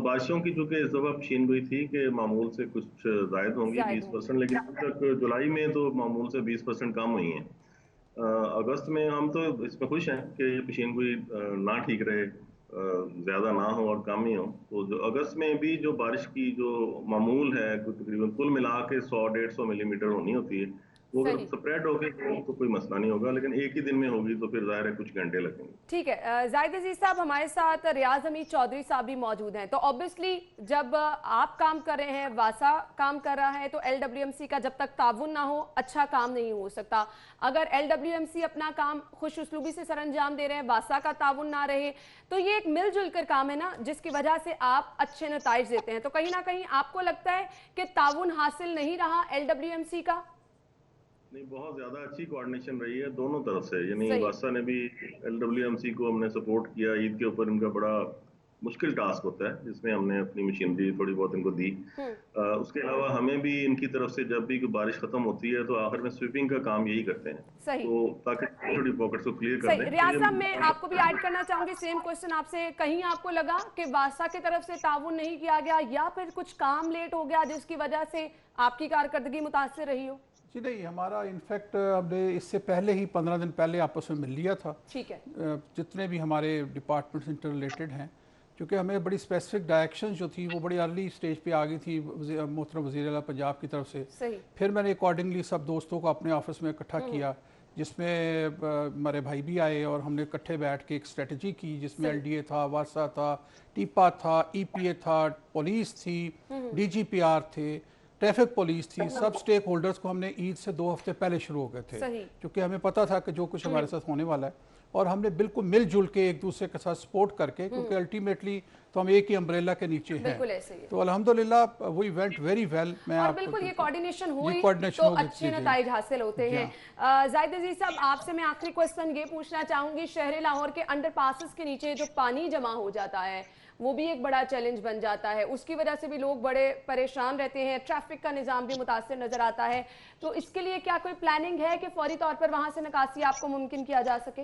बारिशों की चूंकि इस दफा पेशीन हुई थी कि मामूल से कुछ जायद होंगी जायद 20%, लेकिन अब तक जुलाई में तो मामूल से 20% कम हुई हैं। अगस्त में हम तो इसमें खुश हैं कि ये पेशीन गोई ना ठीक रहे, ज़्यादा ना हो और कम ही हो। तो जो अगस्त में भी जो बारिश की जो मामूल है तकरीबन कुल मिला के 100-150 मिलीमीटर होनी होती है, वो अगर सही। स्प्रेड होके तो कोई मसला नहीं होगा, लेकिन एक ही दिन में होगी तो फिर जाहिर है कुछ घंटे लगेंगे। ठीक है। जाहिद अजीज साहब, हमारे साथ रियाज हमीद चौधरी साहब भी मौजूद हैं। तो ऑब्वियसली जब आप काम कर रहे हैं, वासा काम कर रहा है, तो LWMC का जब तक ताउन ना हो अच्छा काम नहीं हो सकता। अगर LWMC अपना काम खुश उसलूबी से सरंजाम दे रहे हैं, वासा का ताउन ना रहे, तो ये एक मिलजुल कर काम है ना, जिसकी वजह से आप अच्छे नताइज देते हैं। तो कहीं ना कहीं आपको लगता है कि ताउन हासिल नहीं रहा LWMC का? नहीं, बहुत ज्यादा अच्छी कोऑर्डिनेशन रही है दोनों तरफ से। यानी सही। वासा ने भी LWMC को हमने सपोर्ट किया। ईद के ऊपर इनका बड़ा मुश्किल टास्क होता है जिसमें हमने अपनी मशीनरी थोड़ी बहुत इनको दी। उसके अलावा हमें भी इनकी तरफ से जब भी कोई बारिश खत्म होती है तो आखिर में स्वीपिंग का काम यही करते हैं, सही। तो ताकि छोटी पॉकेट्स को क्लियर कर सही। दें। रियाज तो साहब, मैं ये आपको भी ऐड करना चाहूंगी सेम क्वेश्चन आपसे। कहीं आपको लगा कि वासा की तरफ से ताउन नहीं किया गया या फिर कुछ काम लेट हो गया जिसकी वजह से आपकी कारकर्दगी मुतासिर रही हो? जी नहीं, हमारा इनफैक्ट हमने इससे पहले ही 15 दिन पहले आपस में मिल लिया था। ठीक है। जितने भी हमारे डिपार्टमेंट्स इंटर रिलेटेड हैं, क्योंकि हमें बड़ी स्पेसिफिक डायरेक्शन जो थी वो बड़ी अर्ली स्टेज पे आ गई थी मोहतरम वज़ीर आला पंजाब की तरफ से। सही। फिर मैंने अकॉर्डिंगली सब दोस्तों को अपने ऑफिस में इकट्ठा किया, जिसमें हमारे भाई भी आए और हमने इकट्ठे बैठ के एक स्ट्रेटजी की जिसमें LDA था, वासा था, टीपा था, EPA था, पुलिस थी, DGPR थे, ट्रैफिक पुलिस थी। सब स्टेक होल्डर्स को हमने ईद से 2 हफ्ते पहले शुरू हो गए थे, क्योंकि हमें पता था कि जो कुछ हमारे साथ होने वाला है, और हमने बिल्कुल मिलजुल के एक दूसरे के साथ सपोर्ट करके, क्योंकि अल्टीमेटली तो हम एक ही अम्ब्रेला के नीचे हैं। तो अल्हम्दुलिल्लाह वी वेंट वेरी वेल। मैं और बिल्कुल ये कोऑर्डिनेशन हुई कोऑर्डिनेशन तो अच्छे नताइज हासिल होते हैं। जाहिद अजीज साहब, आपसे मैं आखिरी क्वेश्चन ये पूछना चाहूंगी, शहर लाहौर के अंडरपासेस के नीचे जो पानी जमा हो जाता है वो भी एक बड़ा चैलेंज बन जाता है, उसकी वजह से भी लोग बड़े परेशान रहते हैं, ट्रैफिक का निज़ाम भी मुतासिर नजर आता है। तो इसके लिए क्या कोई प्लानिंग है कि फौरी तौर पर वहां से निकासी आपको मुमकिन किया जा सके?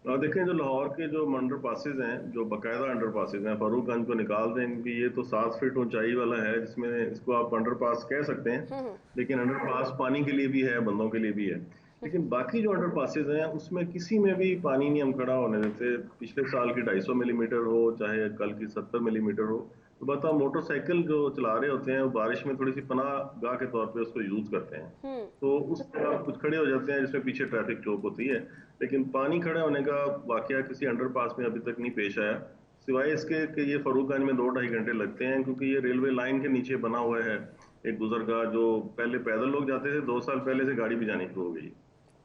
देखें, जो लाहौर के जो अंडर पासेज हैं, जो बाकायदा अंडर पासेज हैं, फारूकगंज को निकाल दें कि ये तो 7 फीट ऊंचाई वाला है, जिसमें इसको आप अंडर पास कह सकते हैं, लेकिन अंडर पास पानी के लिए भी है, बंदों के लिए भी है। लेकिन बाकी जो अंडर पासेज हैं उसमें किसी में भी पानी नहीं हम खड़ा होने देते। पिछले साल की 250 मिलीमीटर हो चाहे कल की 70 मिलीमीटर हो, तो बताओ मोटरसाइकिल जो चला रहे होते हैं वो बारिश में थोड़ी सी पनाह गाह के तौर पे उसको यूज करते हैं, तो उस तरह कुछ खड़े हो जाते हैं जिसमें पीछे ट्रैफिक चौक होती है। लेकिन पानी खड़े होने का वाकया किसी अंडरपास में अभी तक नहीं पेश आया, सिवाय इसके कि ये फरूकगंज में 2-2.5 घंटे लगते हैं, क्योंकि ये रेलवे लाइन के नीचे बना हुआ है एक गुजरगाह, जो पहले पैदल लोग जाते थे, 2 साल पहले से गाड़ी भी जानी शुरू हो गई।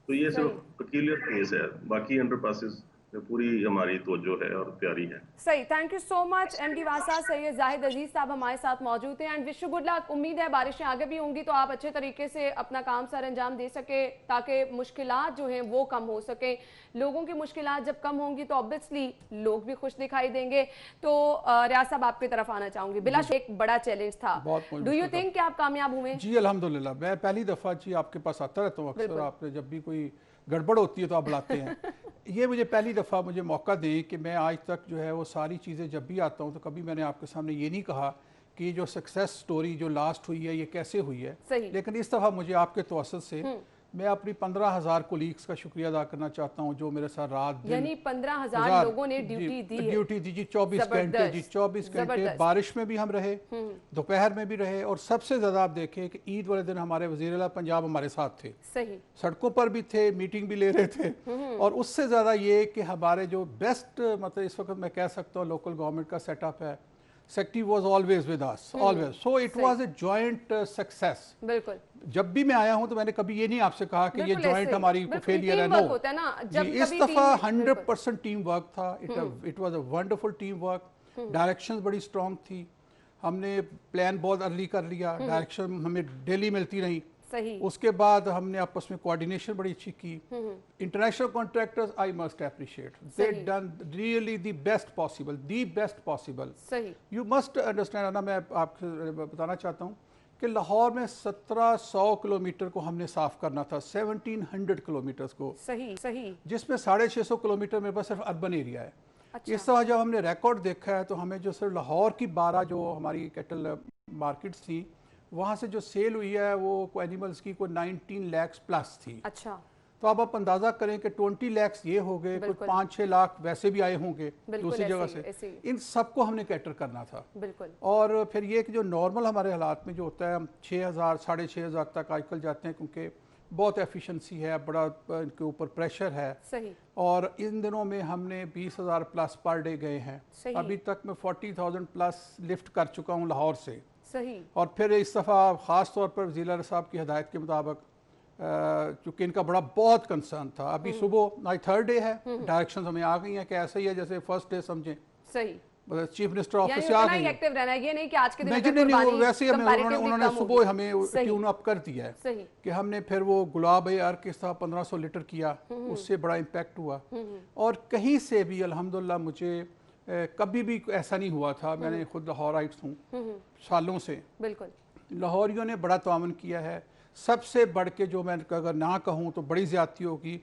तो ये सिर्फ पकीलियर केस है, बाकी अंडरपासेस पूरी हमारी तवज्जो है और तैयारी है। सही। Thank you so much MD वासा। सैयद जाहिद अजीज साहब हमारे साथ मौजूद हैं and wish you good luck. उम्मीद है बारिशें आगे भी होंगी तो आप अच्छे तरीके से अपना काम सर अंजाम दे सके, ताकि मुश्किलात जो हैं वो कम हो सके। लोगों की मुश्किलात जब कम होंगी तो ऑब्वियसली लोग भी खुश दिखाई देंगे। तो रियाज साहब आपकी तरफ आना चाहूंगी। बिलाशुबा एक बड़ा चैलेंज था, डू यू थिंक कि आप कामयाब हुए? जी अल्हम्दुलिल्लाह, मैं पहली दफ़ा जी आपके पास आता रहता हूँ अक्सर, आपने जब भी कोई गड़बड़ होती है तो आप बुलाते हैं। ये मुझे पहली दफ़ा मुझे मौका दें कि मैं आज तक जो है वो सारी चीज़ें जब भी आता हूँ तो कभी मैंने आपके सामने ये नहीं कहा कि जो सक्सेस स्टोरी जो लास्ट हुई है ये कैसे हुई है, सही। लेकिन इस दफ़ा मुझे आपके तवसत से मैं अपनी 15,000 कोलीग्स का शुक्रिया अदा करना चाहता हूँ जो मेरे साथ रात दिन, यानी 15,000 लोगों ने ड्यूटी दी है। ड्यूटी दी जी, 24 घंटे जी, 24 घंटे बारिश में भी हम रहे, दोपहर में भी रहे, और सबसे ज़्यादा आप देखें कि ईद वाले दिन हमारे वज़ीर आला पंजाब हमारे साथ थे, सही, सड़कों पर भी थे, मीटिंग भी ले रहे थे, और उससे ज़्यादा ये कि हमारे जो बेस्ट मतलब इस वक्त मैं कह सकता हूँ लोकल गवर्नमेंट का सेटअप है, secretary was always with us, always, so it was a joint success. बिल्कुल, जब भी मैं आया हूं तो मैंने कभी ये नहीं आपसे कहा कि ये जॉइंट हमारी फेलियर है, टीम वर्क होता है ना, जब जी, इस दफा 100% टीम वर्क था, it was a wonderful team work, directions बड़ी स्ट्रांग थी, हमने प्लान बहुत अर्ली कर लिया, डायरेक्शन हमें डेली मिलती रही, सही, उसके बाद हमने आपस में कोऑर्डिनेशन बड़ी अच्छी की। International contractors I must appreciate, they done really the best possible. सही, यू मस्ट अंडरस्टैंड ना, मैं आपको बताना चाहता हूँ कि लाहौर में 1700 किलोमीटर को हमने साफ करना था, 1700 किलोमीटर्स को, सही, सही, जिसमें 650 किलोमीटर मेरे पास सिर्फ अर्बन एरिया है। अच्छा। इस तरह जब हमने रिकॉर्ड देखा है तो हमें जो सिर्फ लाहौर की 12 जो हमारी कैटल मार्केट्स थी वहाँ से जो सेल हुई है वो एनिमल्स की कोई 19 लाख प्लस थी। अच्छा, तो अब आप अंदाजा करें कि 20 लाख ये हो गए, कुछ 5-6 लाख वैसे भी आए होंगे दूसरी जगह से, इन सबको हमने कैटर करना था। बिल्कुल, और फिर ये कि जो नॉर्मल हमारे हालात में जो होता है हम 6,000 6,500 तक आजकल जाते हैं क्योंकि बहुत एफिशिएंसी है, बड़ा इनके ऊपर प्रेशर है, सही, और इन दिनों में हमने 20,000 प्लस पर डे गए हैं, अभी तक मैं 40,000 प्लस लिफ्ट कर चुका हूँ लाहौर से, सही, और फिर इस दफ़ा ख़ास तौर पर वज़ीर साहब की हिदायत के मुताबिक चूँकि इनका बड़ा बहुत कंसर्न था, अभी सुबह आज थर्ड डे है, डायरेक्शन हमें आ गई हैं कि ऐसा ही है जैसे फर्स्ट डे समझें, सही, चीफ मिनिस्टर ऑफिस से आ गई है, एक्टिव रहना है, ये नहीं कि आज के दिन नहीं, वैसे ही उन्होंने सुबह हमें ट्यून अप कर दिया है कि हमने फिर वो गुलाब अर्क के साथ 1500 लीटर किया, उससे बड़ा इम्पैक्ट हुआ, और कहीं से भी अल्हम्दुलिल्लाह मुझे कभी भी ऐसा नहीं हुआ था। मैंने खुद लाहौराइट्स हूँ सालों से, बिल्कुल लाहौरियों ने बड़ा तावन किया है। सबसे बढ़ के जो मैं अगर ना कहूँ तो बड़ी ज़्यादती होगी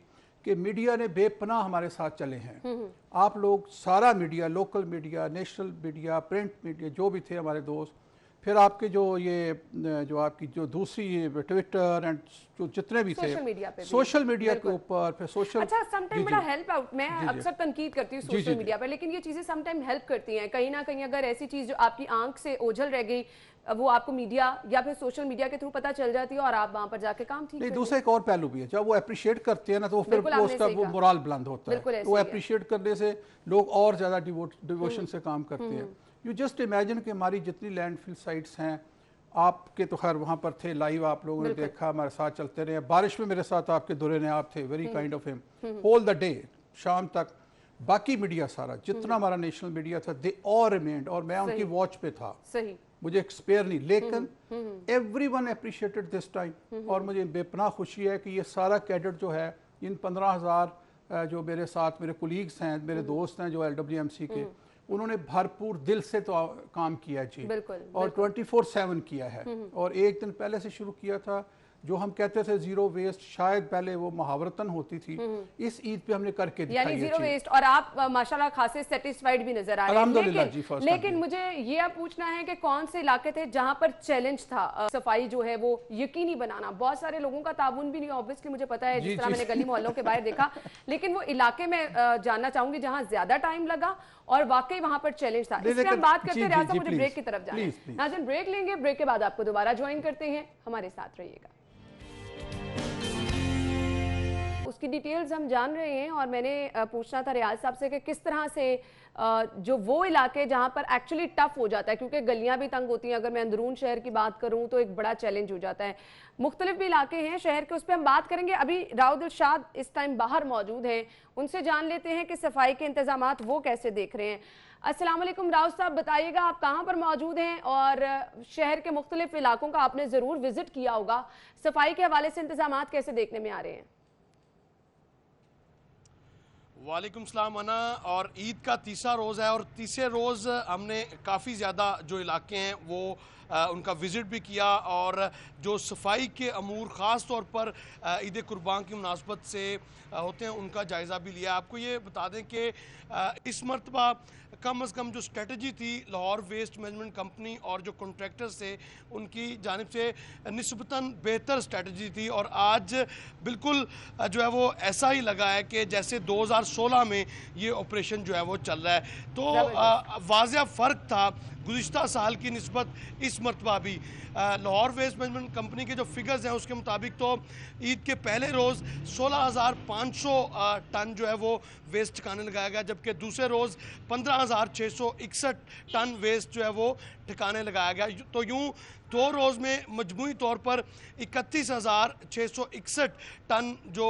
कि मीडिया ने बेपनाह हमारे साथ चले हैं। आप लोग सारा media, local media, national media, print media, जो भी थे हमारे दोस्त, फिर आपके जो आपकी जो दूसरी ट्विटर एंड जो जितने भी थे सोशल मीडिया के ऊपर, फिर सोशल, अच्छा समटाइम बड़ा हेल्प आउट, मैं अक्सर तनकीद करती हूँ सोशल मीडिया पर, लेकिन ये चीज़ें समटाइम हेल्प करती हैं कहीं ना कहीं। अगर ऐसी चीज़ जो आपकी आंख से ओझल रह गई वो आपको मीडिया या फिर सोशल मीडिया के थ्रू पता चल जाती है और आप वहाँ पर जाके काम ठीक। नहीं, दूसरा एक और पहलू भी है, जब वो अप्रिशिएट करते हैं ना तो फिर उसका वो मोरल बुलंद होता है, वो अप्रिशिएट करने से लोग और ज़्यादा डिवोशन से काम करते हैं। यू जस्ट इमेजिन कि हमारी जितनी लैंडफिल साइट्स हैं, आपके तो खैर वहाँ पर थे, लाइव आप लोगों ने देखा, हमारे साथ चलते रहे, बारिश में मेरे साथ आपके दुरे ने आप थे, very kind of him, whole the day शाम तक। बाकी मीडिया सारा जितना हमारा नेशनल मीडिया था, दे ऑल रिमेन्ड, और मैं उनकी वॉच पे था, सही, मुझे एक्सपेयर नहीं, लेकिन एवरीवन अप्रिशिएटेड दिस टाइम। और मुझे बेपनाह खुशी है कि ये सारा कैडेट जो है, इन 15,000 जो मेरे साथ मेरे कोलीग्स हैं, मेरे दोस्त हैं जो LWMC के, उन्होंने भरपूर दिल से तो काम किया जी, और 24/7 किया है। और एक दिन पहले से शुरू किया था, जो हम कहते थे जीरो वेस्ट, शायद पहले वो मुहावरतन होती थी, इस ईद पे हमने करके दिखाई है, यानी जीरो वेस्ट। और आप माशाल्लाह खासे सेटिस्फाइड भी नजर आ रहे हैं। लेकिन मुझे ये अब पूछना है कि कौन से इलाके थे जहां पर चैलेंज था सफाई जो है वो यकीनी बनाना? बहुत सारे लोगों का ताबून भी नहीं, ऑब्वियसली मुझे पता है, जिस तरह मैंने गली मोहल्लों के बाहर देखा, लेकिन वो इलाके में जानना चाहूंगी जहाँ ज्यादा टाइम लगा और वाकई वहां पर चैलेंज था। इस पर हम बात करते हैं, मुझे ब्रेक की तरफ जाना है। नाज़रीन ब्रेक लेंगे, ब्रेक के बाद आपको दोबारा ज्वाइन करते हैं, हमारे साथ रहिएगा। उसकी डिटेल्स हम जान रहे हैं और मैंने पूछना था रियाज साहब से कि किस तरह से जो वो इलाके जहां पर एक्चुअली टफ हो जाता है, क्योंकि गलियां भी तंग होती हैं, अगर मैं अंदरून शहर की बात करूं तो एक बड़ा चैलेंज हो जाता है। मुख्तलिफ भी इलाके हैं शहर के, उस पर हम बात करेंगे। अभी राव दिलशाद इस टाइम बाहर मौजूद हैं, उनसे जान लेते हैं कि सफाई के इंतजामात वो कैसे देख रहे हैं। अस्सलाम वालेकुम राव साहब, बताइएगा आप कहाँ पर मौजूद हैं और शहर के मुख्तलिफ इलाकों का आपने ज़रूर विजिट किया होगा, सफाई के हवाले से इंतजामात कैसे देखने में आ रहे हैं? वालेकुम सलाम अना। और ईद का तीसरा रोज़ है और तीसरे रोज़ हमने काफ़ी ज़्यादा जो इलाके हैं वो उनका विज़िट भी किया और जो सफाई के अमूर ख़ास तौर पर ईद कुर्बान की मुनासबत से होते हैं उनका जायज़ा भी लिया। आपको ये बता दें कि इस मरतबा कम अज़ कम जो स्ट्रेटजी थी लाहौर वेस्ट मैनेजमेंट कंपनी और जो कॉन्ट्रैक्टर्स थे उनकी जानिब से निस्बतन बेहतर स्ट्रेटजी थी और आज बिल्कुल जो है वो ऐसा ही लगा है कि जैसे 2016 में ये ऑपरेशन जो है वो चल रहा है। तो वाज़िह फ़र्क था गुज़िश्ता साल की निस्बत इस मरतबा भी। लाहौर वेस्ट मैनेजमेंट कंपनी के जो फिगर्स हैं उसके मुताबिक तो ईद के पहले रोज़ 16,500 टन जो है वो वेस्ट ठिकाने लगाया गया, जबकि दूसरे रोज़ 15,661 टन वेस्ट जो है वो ठिकाने लगाया गया। तो यूँ 2 रोज़ में मजमूई तौर पर 31,661 टन जो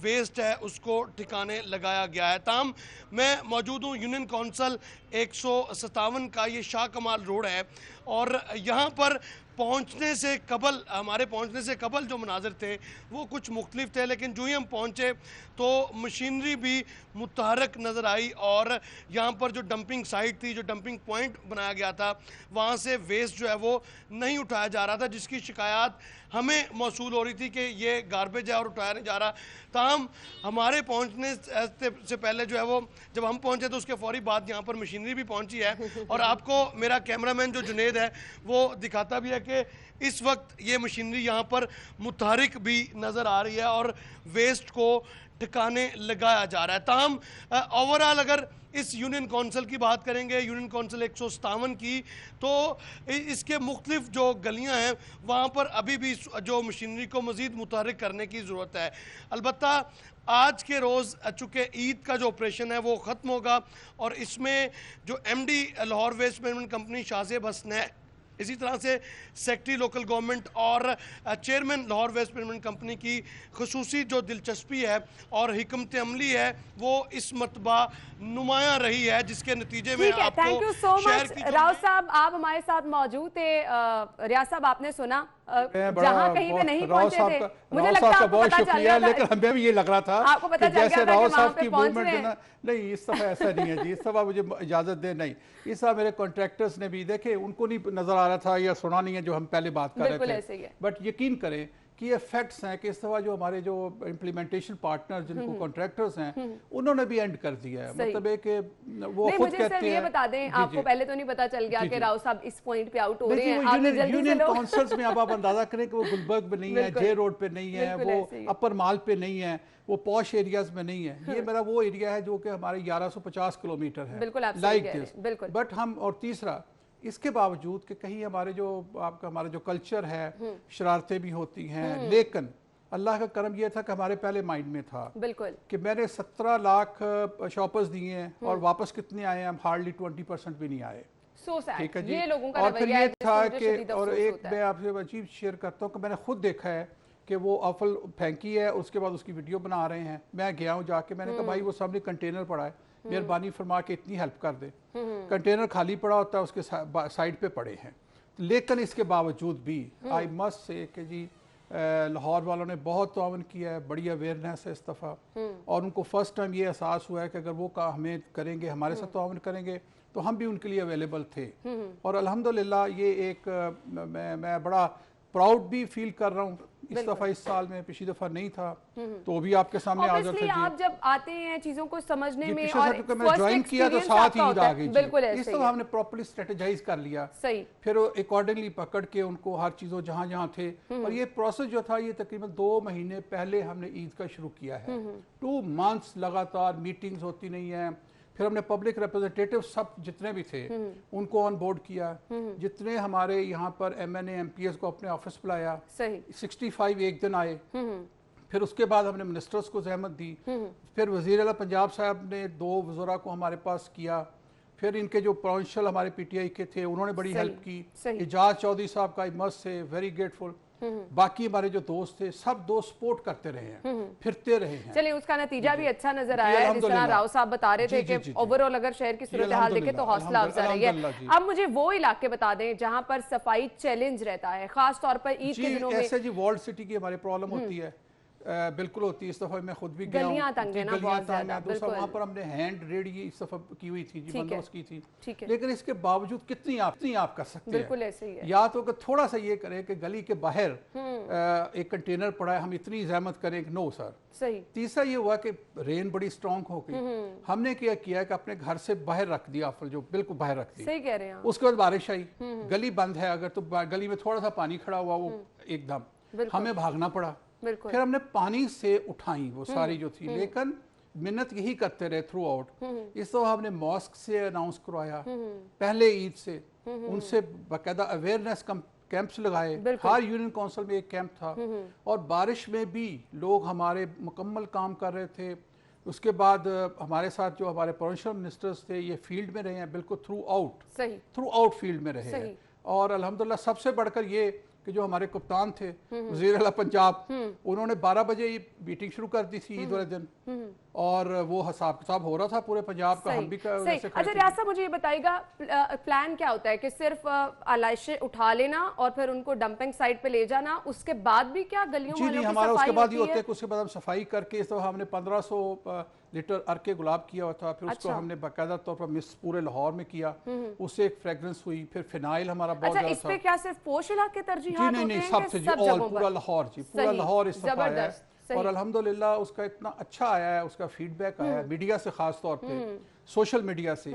वेस्ट है उसको ठिकाने लगाया गया है। ताम मैं मौजूद हूँ यूनियन कौंसल 157 का ये शाह कमाल रोड है और यहाँ पर पहुँचने से कबल हमारे पहुँचने से कबल जो मनाज़र थे वो कुछ मुख्तलिफ थे, लेकिन जो ही हम पहुँचे तो मशीनरी भी मुतहरक नज़र आई और यहाँ पर जो डंपिंग साइट थी, जो डंपिंग पॉइंट बनाया गया था, वहाँ से वेस्ट जो है वो नहीं उठाया जा रहा था, जिसकी शिकायत हमें मौसूल हो रही थी कि ये गार्बेज है और उठाया नहीं जा रहा। ताहम हमारे पहुँचने से पहले जो है वो जब हम पहुँचे तो उसके फौरी बाद यहाँ पर मशीनरी भी पहुँची है और आपको मेरा कैमरामैन जो जुनेद है वो दिखाता भी है कि इस वक्त ये मशीनरी यहाँ पर मुतहरिक भी नज़र आ रही है और वेस्ट को ठिकाने लगाया जा रहा है। ताहम ओवरऑल अगर इस यूनियन कौंसिल की बात करेंगे, यूनियन कौंसिल 157 की, तो इसके मुख्तलिफ जो गलियां हैं वहाँ पर अभी भी जो मशीनरी को मज़ीद मुतहरिक करने की ज़रूरत है। अलबत्ता आज के रोज़ चूँकि ईद का जो ऑपरेशन है वो ख़त्म होगा और इसमें जो MD Lahore waste management company Shahzeb Hasan, इसी तरह से सेक्रेटरी लोकल गवर्नमेंट और chairman Lahore waste management company की खसूसी जो दिलचस्पी है और हिकमत अमली है वो इस मरतबा नुमायां रही है, जिसके नतीजे में आपको thank you so much Rao साहब, आप हमारे साथ मौजूद थे। रियाज साहब आपने सुना जहाँ कहीं पे नहीं पहुंचे थे, मुझे लगता है आपको पता चल गया था, लेकिन हमें भी ये लग रहा था आपको पता चल जैसे गया था राव कि वहाँ साहब पे की पहुंच रहे मूवमेंट हैं। नहीं, इस दफा ऐसा नहीं है जी, इस दफा मुझे इजाजत दे नहीं। इस दफा मेरे कॉन्ट्रैक्टर्स ने भी देखे, उनको नहीं नजर आ रहा था या सुना नहीं है जो हम पहले बात कर रहे थे, बट यकीन करें कि ये फैक्ट्स हैं कि इस दफा जो हमारे जो इम्प्लीमेंटेशन पार्टनर जिनको कॉन्ट्रैक्टर्स हैं उन्होंने भी एंड कर दिया है। मतलब है कि वो खुद कहते हैं। ये बता दें, आपको पहले तो नहीं पता चल गया कि राव साहब इस पॉइंट पे आउट हो रहे हैं। यूनियन काउंसिल्स में अब आप अंदाजा करें कि वो गुलबर्ग पे नहीं है, जे रोड पे नहीं है, वो अपर माल पे नहीं है, वो पॉश एरियाज में नहीं है। ये मेरा वो एरिया है जो कि हमारे 1150 किलोमीटर है लाइक दिस। बट हम और तीसरा इसके बावजूद कि कहीं हमारे जो हमारा जो कल्चर है शरारतें भी होती हैं, लेकिन अल्लाह का करम यह था कि हमारे पहले माइंड में था बिल्कुल कि मैंने 17 लाख शॉपर्स दिए हैं और वापस कितने आए हैं, हम हार्डली 20% भी नहीं आए। ठीक है जी। ये लोगों का और फिर ये था कि और एक मैं आपसे अजीब शेयर करता हूँ कि मैंने खुद देखा है कि वो अफल फेंकी है, उसके बाद उसकी वीडियो बना रहे हैं। मैं गया हूँ जाके, मैंने कहा भाई वो सामने कंटेनर पड़ा है, मेहरबानी फरमा के इतनी हेल्प कर दे। कंटेनर खाली पड़ा होता है, उसके साइड पे पड़े हैं, लेकिन इसके बावजूद भी आई मस्ट से कि जी लाहौर वालों ने बहुत तावन किया है, बड़ी अवेयरनेस है इस दफ़ा और उनको फर्स्ट टाइम ये एहसास हुआ है कि अगर वो हमें करेंगे, हमारे साथ तावन करेंगे तो हम भी उनके लिए अवेलेबल थे। और अल्हम्दुलिल्लाह ये एक मैं बड़ा प्राउड भी फील कर रहा हूँ इस दफा, इस साल में, पिछली दफा नहीं था तो भी आपके सामने आ जाता है। आप जब आते हैं चीजों को समझने में और मैं ज्वाइन किया तो साथ ही आ गई, इस दफा हमने प्रॉपर्ली स्ट्रेटेजाइज कर लिया, सही, फिर अकॉर्डिंगली पकड़ के उनको हर चीजों जहाँ जहाँ थे। और ये प्रोसेस जो था ये तकरीबन 2 महीने पहले हमने ईद का शुरू किया है। 2 मंथ्स लगातार मीटिंग्स होती नहीं है, फिर हमने पब्लिक रिप्रेजेंटेटिव सब जितने भी थे उनको ऑन बोर्ड किया, जितने हमारे यहाँ पर MNA MPS को अपने ऑफिस बुलाया, 65 एक दिन आए, फिर उसके बाद हमने मिनिस्टर्स को जहमत दी, फिर वज़ीर आला पंजाब साहब ने 2 वज़रा को हमारे पास किया, फिर इनके जो प्रोविंशियल हमारे PTI के थे उन्होंने बड़ी हेल्प की, एजाज चौधरी साहब का मस्ट से वेरी ग्रेटफुल, बाकी हमारे जो दोस्त थे सब दोस्त सपोर्ट करते रहे हैं, फिरते रहे हैं। चलिए उसका नतीजा भी अच्छा नजर आया है, जिस तरह राव साहब बता रहे थे कि ओवरऑल अगर शहर की सूरत हाल देखें तो हौसला अफजा रही है। अब मुझे वो इलाके बता दें जहां पर सफाई चैलेंज रहता है, खास तौर पर ईद के दिनों में। ऐसे जी वॉल्ड सिटी की हमारी प्रॉब्लम होती है बिल्कुल होती है। इस दफ़ा मैं खुद भी गया हूँ, गलियां तंग है ना बहुत ज़्यादा, दूसरा वहाँ पर हमने हैंड रेडी इस दफ़ा की हुई थी जी, बंदोबस्त की थी, ठीक है, लेकिन इसके बावजूद कितनी आप कर सकते हैं। बिल्कुल ऐसे ही है। या तो कि थोड़ा सा ये करें कि गली के बाहर एक कंटेनर पड़ा है, हम इतनी जहमत करें कि नो सर। सही। तीसरा ये हुआ कि रेन बड़ी स्ट्रांग हो गई, हमने क्या किया कि अपने घर से बाहर रख दिया, जो बिल्कुल बाहर रख दी। सही कह रहे हैं आप। उसके बाद बारिश आई, गली बंद है अगर, तो गली में थोड़ा सा पानी खड़ा हुआ, वो एकदम हमें भागना पड़ा। फिर हमने पानी से उठाई वो सारी जो थी, लेकिन मिन्नत यही करते रहे थ्रू आउट। इस तो हमने मॉस्क से अनाउंस करवाया, पहले ईद से उनसे बाकायदा अवेयरनेस कैंप्स लगाए, हर यूनियन काउंसिल में एक कैंप था, और बारिश में भी लोग हमारे मुकम्मल काम कर रहे थे। उसके बाद हमारे साथ जो हमारे प्रोविंशियल मिनिस्टर्स थे ये फील्ड में रहे हैं, बिल्कुल थ्रू आउट फील्ड में रहे हैं। और अल्हम्दुलिल्लाह सबसे बढ़कर ये कि जो हमारे कप्तान थे वज़ीर आला पंजाब, उन्होंने 12 बजे मीटिंग शुरू कर दी थी ईद वाले दिन, और वो हिसाब किताब हो रहा था पूरे पंजाब का, हम भी अच्छा रियाज साहब मुझे ये बताइएगा प्लान क्या होता है कि सिर्फ आलाइशें उठा लेना और फिर उनको डंपिंग साइट पे ले जाना, उसके बाद भी क्या गलियों जी नहीं, हमारा उसके बाद ये होता है कि उसके बाद हम सफाई करके, इस दफ़ा हमने 1500 लीटर अर्के गुलाब किया हुआ था, फिर उसको हमने बाकायदा तौर पर मिक्स पूरे लाहौर में किया, उससे एक फ्रेग्रेंस हुई, फिर फिनाइल हमारा बहुत अच्छा, इस पे क्या सिर्फ पोश इलाके तरजीहात होते हैं? नहीं, सबसे जी ऑल पूरा लाहौर जी, पूरा लाहौर इस दफ़ा आया है, और अल्हम्दुलिल्लाह उसका इतना अच्छा आया है, उसका फीडबैक आया है मीडिया से, खास तौर पे सोशल मीडिया से।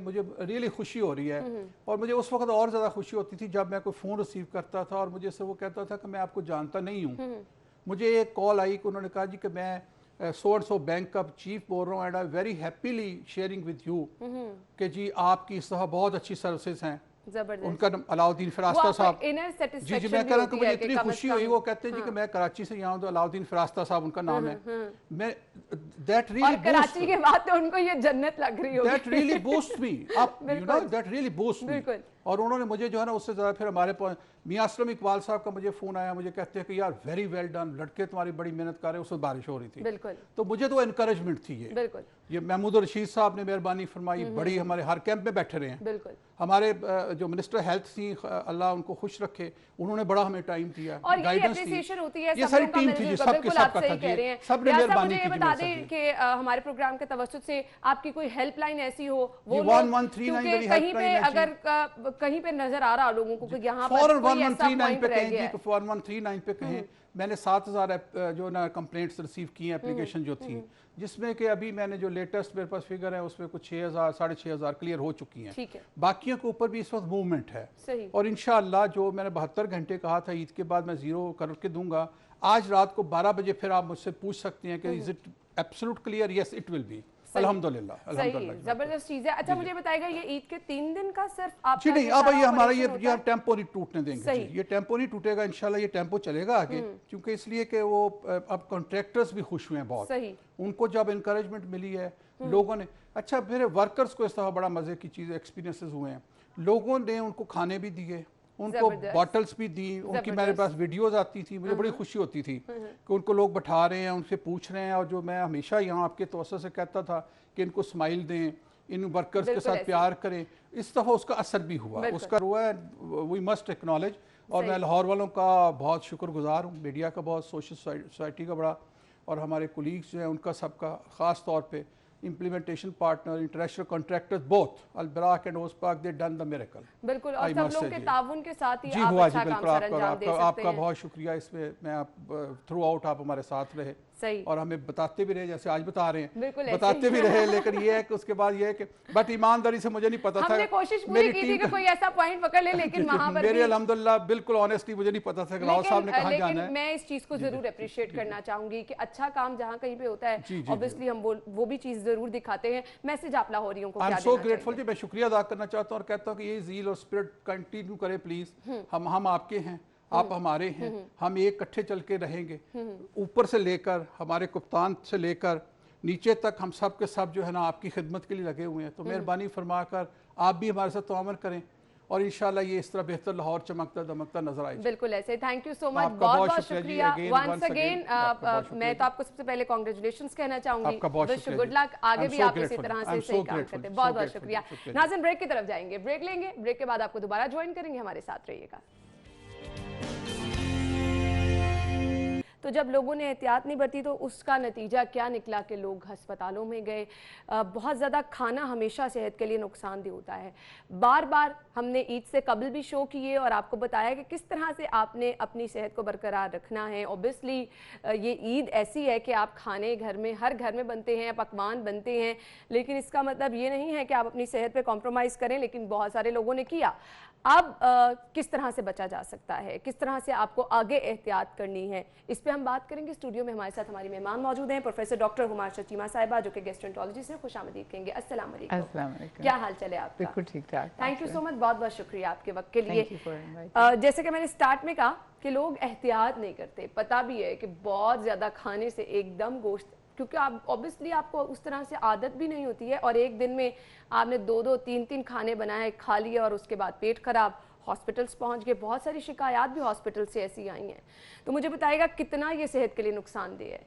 मुझे रियली खुशी हो रही है, और मुझे उस वक्त और ज़्यादा खुशी होती थी जब मैं कोई फ़ोन रिसीव करता था और मुझे से वो कहता था कि मैं आपको जानता नहीं हूँ। मुझे एक कॉल आई कि उन्होंने कहा जी कि मैं सो एंड सो बैंक का चीफ बोल रहा हूँ, and I very happily sharing with you कि जी आपकी इस तरह बहुत अच्छी सर्विसेज हैं। उनका अलाउद्दीन फिरास्ता साहब, जी जी, मैं कह रहा हूँ कि मुझे इतनी खुशी हुई, वो कहते हैं जी कि मैं कराची से यहाँ हूँ, तो अलाउद्दीन फिरास्ता साहब उनका नाम है। मैं दैट रियली कराची के बाद तो उनको ये जन्नत लग रही होगी। That really boost me up, you know, that really boost me. और उन्होंने मुझे जो है ना उससे ज़्यादा, फिर हमारे मियां असलम इकबाल साहब का मुझे फ़ोन आया, मुझे कहते हैं कि यार वेरी वेल डन, लड़के तुम्हारी बड़ी मेहनत कर रहे हैं। उस वक्त बारिश हो रही थी, तो मुझे तो इनकरेजमेंट थी ये महमूद रशीद साहब ने मेहरबानी फरमाई, बड़ी हमारे हर कैंप में बैठे रहे हैं। हमारे जो मिनिस्टर हेल्थ थी, अल्लाह उनको खुश रखे, उन्होंने बड़ा हमें टाइम दिया, गाइडेंस दी, ये सारी टीम थी जी, सबके सब का था जी, सबने मेहरबानी की। बता दें कि हमारे प्रोग्राम के तवज्जुद से आपकी कोई हेल्पलाइन ऐसी हो, वो 1139 कहीं पे अगर कहीं पे नजर आ रहा लोगों को कि यहाँ पर 1139 पे कहें जी, 1139 पे कहें। मैंने 7000 जो ना कंप्लेंट्स रिसीव की हैं, एप्लीकेशन जो थी, जिसमें कि अभी मैंने जो लेटेस्ट मेरे पास फिगर है उसमें कुछ 6000 6500 क्लियर हो चुकी हैं। बाकियों के ऊपर भी इस वक्त मूवमेंट है, और इंशाअल्लाह जो मैंने 72 घंटे कहा था ईद के बाद मैं जीरो करके दूंगा, आज रात को 12 बजे फिर आप मुझसे पूछ सकते हैं कि is it absolute clear? Yes it will be, अल्हम्दुलिल्लाह। जबरदस्त चीज है। अच्छा मुझे बताइएगा ये ईद के 3 दिन का सिर्फ आप जी नहीं, अब ये हमारा ये टेम्पो नहीं टूटने देंगे जी, ये टेम्पो नहीं टूटेगा इंशाल्लाह, ये टेम्पो चलेगा आगे, क्योंकि इसलिए कि वो अब कॉन्ट्रैक्टर्स भी खुश हुए हैं बहुत, उनको जब इनकरेजमेंट मिली है लोगों ने। अच्छा, मेरे वर्कर्स को इस तरह बड़ा मजे की चीज एक्सपीरियंसेस हुए हैं, लोगों ने उनको खाने भी दिए, उनको बॉटल्स भी दी, उनकी मेरे पास वीडियोस आती थी, मुझे बड़ी खुशी होती थी कि उनको लोग बैठा रहे हैं, उनसे पूछ रहे हैं। और जो मैं हमेशा यहाँ आपके तवज्जो से कहता था कि इनको स्माइल दें, इन वर्कर्स के साथ प्यार करें, इस दफ़ा उसका असर भी हुआ, उसका हुआ है, वी मस्ट एक्नॉलेज। और मैं लाहौर वालों का बहुत शुक्रगुजार हूँ, मीडिया का बहुत, सोशल सोसाइटी का बड़ा, और हमारे कोलीग्स जो हैं उनका सबका, ख़ास तौर पे implementation partner, international contractors, both Al-Barak and OSPAC, they done the miracle. बिल्कुल, और सब लोग के ताउन के साथ ही आप अच्छा काम सरअंजाम दे सकते हैं। आपका बहुत शुक्रिया, इसमें मैं आप थ्रू आउट आप हमारे साथ रहे, सही, और हमें बताते भी रहे जैसे आज बता रहे हैं, बताते भी रहे, लेकिन ये है कि उसके बाद ये है कि बट ईमानदारी से मुझे नहीं पता था, हमने कोशिश पूरी की थी कि कोई ऐसा पॉइंट पकड़ ले, लेकिन वहां पर मेरे अल्हम्दुलिल्लाह बिल्कुल ऑनेस्टली मुझे नहीं पता था कि राव साहब ने कहां जाना है। मैं इस चीज को जरूर अप्रिशिएट करना चाहूंगी कि अच्छा काम जहां कहीं पे होता है, ऑब्वियसली हम वो भी चीज जरूर दिखाते हैं। मैसेज आप लाहौरियों को क्या देना चाहेंगे? आई एम सो ग्रेटफुल जी, मैं शुक्रिया अदा करना चाहता हूं और कहता हूं कि ये ज़ील और स्पिरिट कंटिन्यू करें प्लीज। हम आपके हैं, आप हमारे हैं, हम एक इकट्ठे चल के रहेंगे, ऊपर से लेकर हमारे कप्तान से लेकर नीचे तक हम सब के सब जो है ना आपकी खिदमत के लिए लगे हुए हैं। तो मेहरबानी फरमा कर आप भी हमारे साथ ताअवुन करें, और इंशाल्लाह ये इस तरह बेहतर लाहौर चमकता दमकता नजर आए। बिल्कुल ऐसे। थैंक यू सो मच, बहुत बहुत शुक्रिया वंस अगेन। मैं तो आपको सबसे पहले कांग्रेचुलेशंस कहना चाहूंगी, विश गुड लक, आगे भी आप इसी तरह से सही काम करते हैं। बहुत बहुत शुक्रिया। नाज़रीन ब्रेक की तरफ जाएंगे, ब्रेक लेंगे, ब्रेक के बाद आपको दोबारा ज्वाइन करेंगे, हमारे साथ रहिएगा। तो जब लोगों ने एहतियात नहीं बरती तो उसका नतीजा क्या निकला कि लोग हस्पतालों में गए। बहुत ज़्यादा खाना हमेशा सेहत के लिए नुकसानदेह होता है। बार बार हमने ईद से कबल भी शो किए और आपको बताया कि किस तरह से आपने अपनी सेहत को बरकरार रखना है। ऑब्वियसली ये ईद ऐसी है कि आप खाने घर में, हर घर में बनते हैं, पकवान बनते हैं, लेकिन इसका मतलब ये नहीं है कि आप अपनी सेहत पे कॉम्प्रोमाइज़ करें, लेकिन बहुत सारे लोगों ने किया। अब किस तरह से बचा जा सकता है, किस तरह से आपको आगे एहतियात करनी है, इस पे हम बात करेंगे। स्टूडियो में हमारे साथ हमारी मेहमान मौजूद हैं, प्रोफेसर डॉक्टर हुमा शचीमा साहिबा, जो कि गैस्ट्रोएंटरोलॉजिस्ट हैं। खुशामदीद कहेंगे। अस्सलाम वालेकुम। अस्सलाम वालेकुम। क्या हाल चले आपका? बिल्कुल ठीक ठाक। थैंक यू सो मच, बहुत बहुत शुक्रिया आपके वक्त के लिए। Thank you for inviting. जैसे कि मैंने स्टार्ट में कहा कि लोग एहतियात नहीं करते। पता भी है कि बहुत ज़्यादा खाने से एकदम गोश्त, क्योंकि आप ऑब्वियसली आपको उस तरह से आदत भी नहीं होती है, और एक दिन में आपने 2-2, 3-3 खाने बनाए, खा लिए, और उसके बाद पेट खराब, हॉस्पिटल्स पहुंच गए। बहुत सारी शिकायत भी हॉस्पिटल से ऐसी आई हैं। तो मुझे बताइएगा कितना ये सेहत के लिए नुकसानदेह है?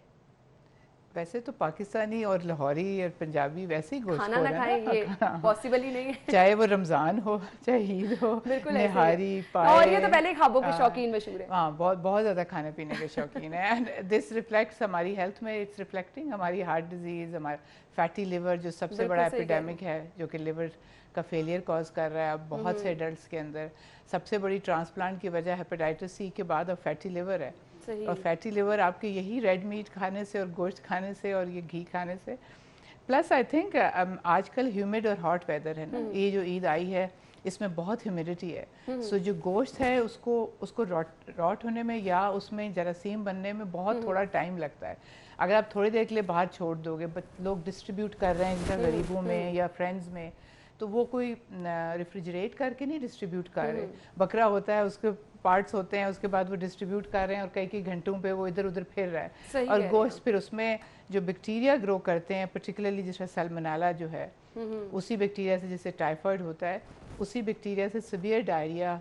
वैसे तो पाकिस्तानी और लाहौरी और पंजाबी वैसे ही गोश्त खाना ना खाएं ये पॉसिबल ही नहीं है, चाहे वो रमज़ान हो चाहे ईद हो। बिल्कुल निहारी और ये तो पहले खाबों के शौकीन मशहूर है। हाँ, बहुत बहुत ज़्यादा खाने पीने के शौकीन है। एंड दिस रिफ्लेक्ट्स हमारी हेल्थ में, इट्स रिफ्लेक्टिंग हमारी हार्ट डिजीज़, हमारा फैटी लिवर जो सबसे बड़ा एपिडेमिक है, जो कि लिवर का फेलियर कॉज कर रहा है अब बहुत से एडल्ट्स के अंदर। सबसे बड़ी ट्रांसप्लांट की वजह हेपेटाइटिस सी के बाद अब फैटी लिवर है। और फैटी लिवर आपके यही रेड मीट खाने से और गोश्त खाने से और ये घी खाने से, प्लस आई थिंक आजकल ह्यूमिड और हॉट वेदर है ना, ये जो ईद आई है इसमें बहुत ह्यूमिडिटी है। सो जो गोश्त है उसको रॉट होने में या उसमें जरासीम बनने में बहुत थोड़ा टाइम लगता है। अगर आप थोड़ी देर के लिए बाहर छोड़ दोगे, लोग डिस्ट्रीब्यूट कर रहे हैं जिनका गरीबों में या फ्रेंड्स में, तो वो कोई रेफ्रिजरेट करके नहीं डिस्ट्रीब्यूट कर रहे। बकरा होता है, उसके पार्ट्स होते हैं, उसके बाद वो डिस्ट्रीब्यूट कर रहे हैं और कई घंटों पे वो इधर उधर फिर रहा है। और गोश्त फिर उसमें जो बैक्टीरिया ग्रो करते हैं, पर्टिकुलरली जैसे सैल्मोनेला जो है, उसी बैक्टीरिया से, जैसे टाइफाइड होता है, उसी बैक्टीरिया से सीवियर डायरिया,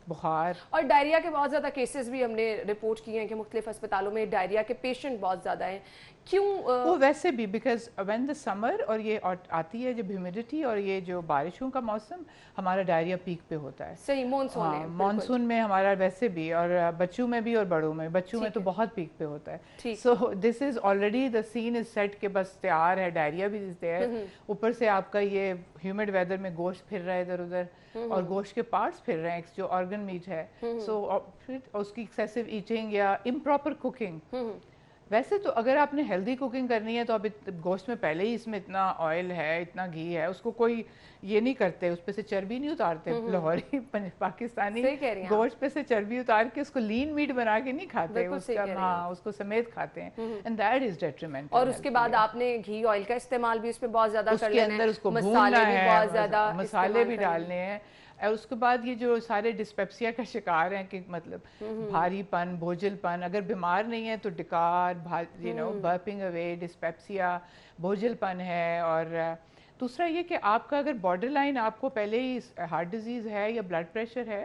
बुखार। और डायरिया के बहुत ज़्यादा केसेस भी हमने रिपोर्ट किए हैं कि मुख्तलिफ अस्पतालों में डायरिया के पेशेंट बहुत ज़्यादा हैं। क्यों? वो वैसे भी बिकॉज व्हेन द समर और ये आती है जब ह्यूमिडिटी और ये जो बारिशों का मौसम, हमारा डायरिया पीक पे होता है। सही, मानसून है। मानसून में हमारा वैसे भी, और बच्चों में भी और बड़ों में। बच्चों में तो बहुत पीक पे होता है। So this is already the scene is set के बस तैयार है, डायरिया भी इज देयर। ऊपर से आपका ये ह्यूमिड वेदर में गोश्त फिर रहा है इधर उधर, और गोश्त के पार्ट्स फिर रहे हैं जो ऑर्गन मीट है। सो फिर उसकी एक्सेसिव ईटिंग या इम्प्रॉपर कुकिंग। वैसे तो अगर आपने हेल्दी कुकिंग करनी है तो अब गोश्त में पहले ही इसमें इतना ऑयल है, इतना घी है, उसको कोई ये नहीं करते, उस पे से चर्बी नहीं उतारते। लाहौरी पाकिस्तानी गोश्त पे से चर्बी उतार के उसको लीन मीट बना के नहीं खाते, उसको समेत खाते हैं, एंड दैट इज डेट्रीमेंटल। और उसके बाद आपने घी ऑयल का इस्तेमाल भी उसमें बहुत ज्यादा उसके अंदर उसको भूनना है, मसाले भी डालने हैं। और उसके बाद ये जो सारे डिस्पेप्सिया का शिकार हैं कि मतलब भारीपन, बोझलपन, अगर बीमार नहीं है तो डिकार, बर्पिंग अवे, डिस्पेप्सिया, बोझलपन है। और दूसरा ये कि आपका अगर बॉर्डर लाइन आपको पहले ही हार्ट डिजीज़ है या ब्लड प्रेशर है,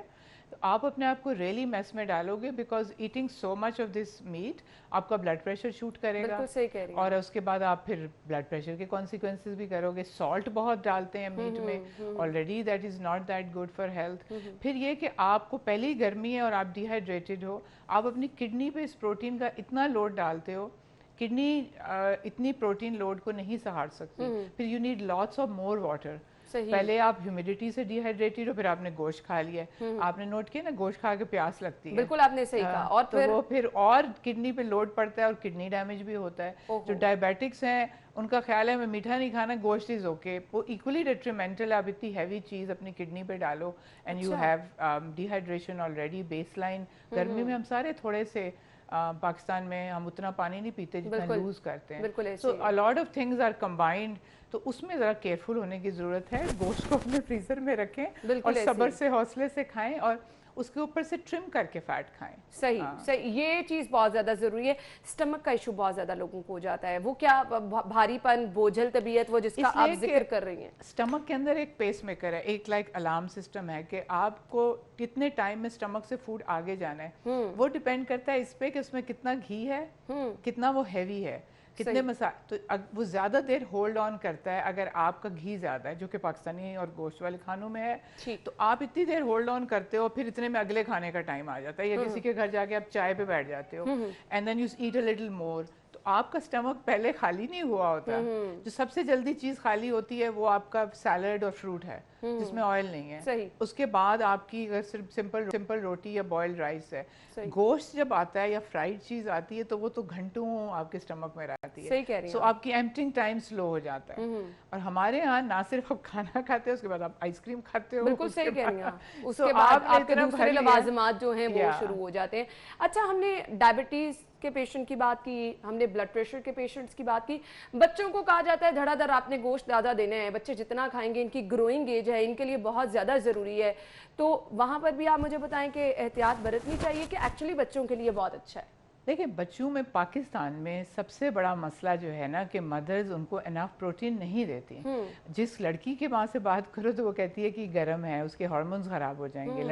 तो आप अपने आप को रियली मैस में डालोगे, because eating so much of this meat आपका ब्लड प्रेशर शूट करेगा। सही कह रही हैं। और उसके बाद आप फिर ब्लड प्रेशर के कॉन्सिक्वेंसेस भी करोगे। सॉल्ट बहुत डालते हैं मीट में already, that is not that good for health. फिर ये कि आपको पहले ही गर्मी है और आप डिहाइड्रेटेड हो, आप अपनी किडनी पे इस प्रोटीन का इतना लोड डालते हो, किडनी इतनी प्रोटीन लोड को नहीं सहार सकती। फिर you need lots of more water. पहले आप ह्यूमिडिटी से डिहाइड्रेटेड हो, फिर आपने गोश्त खा लिया, आपने नोट किया ना, गोश्त खा के प्यास लगती है। बिल्कुल आपने सही कहा। और तो वो फिर और किडनी पे लोड पड़ता है और किडनी डैमेज भी होता है। जो डायबिटिक्स हैं उनका ख्याल है मैं मीठा नहीं खाना, गोश्त इज ओके, वो इक्वली डेट्रीमेंटल। आप इतनी हैवी चीज़ अपनी किडनी पे डालो and you have dehydration already base line. गर्मी में हम सारे थोड़े से पाकिस्तान में हम उतना पानी नहीं पीते जितना लूज करते हैं। So a lot of things are combined, तो उसमें ज़रा केयरफुल होने की ज़रूरत है। गोश्त को अपने फ्रीज़र में रखें और सब्र से, हौसले से खाएं, और उसके ऊपर से ट्रिम करके फैट खाएं। सही सही, ये चीज़ बहुत ज़्यादा ज़रूरी है। स्टमक का इशू बहुत ज़्यादा लोगों को हो जाता है, वो क्या भारीपन, बोझल तबीयत, वो जिसका आप जिक्र कर रही हैं। स्टमक के अंदर एक पेस मेकर है, एक लाइक अलार्म सिस्टम है कि आपको कितने टाइम में स्टमक से फूड आगे जाना है। वो डिपेंड करता है इस पे कि उसमें कितना घी है, कितना वो हैवी है। कितने तो वो ज़्यादा देर होल्ड ऑन करता है अगर आपका घी ज़्यादा है, जो कि पाकिस्तानी और गोश्त वाले खानों में है, तो आप इतनी देर होल्ड ऑन करते हो, फिर इतने में अगले खाने का टाइम आ जाता है, या किसी के घर जाके आप चाय पे बैठ जाते हो, and then you eat a little more, तो आपका स्टमक पहले खाली नहीं हुआ होता। जो सबसे जल्दी चीज़ खाली होती है वो आपका सैलड और फ्रूट है जिसमें ऑयल नहीं है। सही। उसके बाद आपकी अगर सिर्फ सिंपल रोटी या बॉइल्ड राइस है, गोश्त जब आता है या फ्राइड चीज़ आती है तो वो तो घंटों आपके स्टमक में रहती है। सही कह रही हैं। सो आपकी एम्पटिंग टाइम स्लो हो जाता है। और हमारे यहाँ ना सिर्फ आप खाना खाते हो, उसके बाद आप आइसक्रीम खाते हो। बिल्कुल सही कह रही हैं। उसके बाद आपके दूसरे लवाजमात जो हैं वो शुरू हो जाते हैं। अच्छा, हमने डायबिटीज के पेशेंट की बात की, हमने ब्लड प्रेशर के पेशेंट्स की बात की, बच्चों को कहा जाता है धड़ाधड़ आपने गोश्त ज़्यादा देने हैं, बच्चे जितना खाएंगे, इनकी ग्रोइंग एज है, इनके लिए बहुत ज़्यादा ज़रूरी है, तो वहाँ पर भी आप मुझे बताएं कि एहतियात बरतनी चाहिए कि एक्चुअली बच्चों के लिए बहुत अच्छा है? देखिए, बच्चों में पाकिस्तान में सबसे बड़ा मसला जो है ना कि मदर्स उनको इनफ प्रोटीन नहीं देती। जिस लड़की के माँ से बात करो तो वो कहती है कि गर्म है, उसके हार्मोन्स ख़राब हो जाएंगे।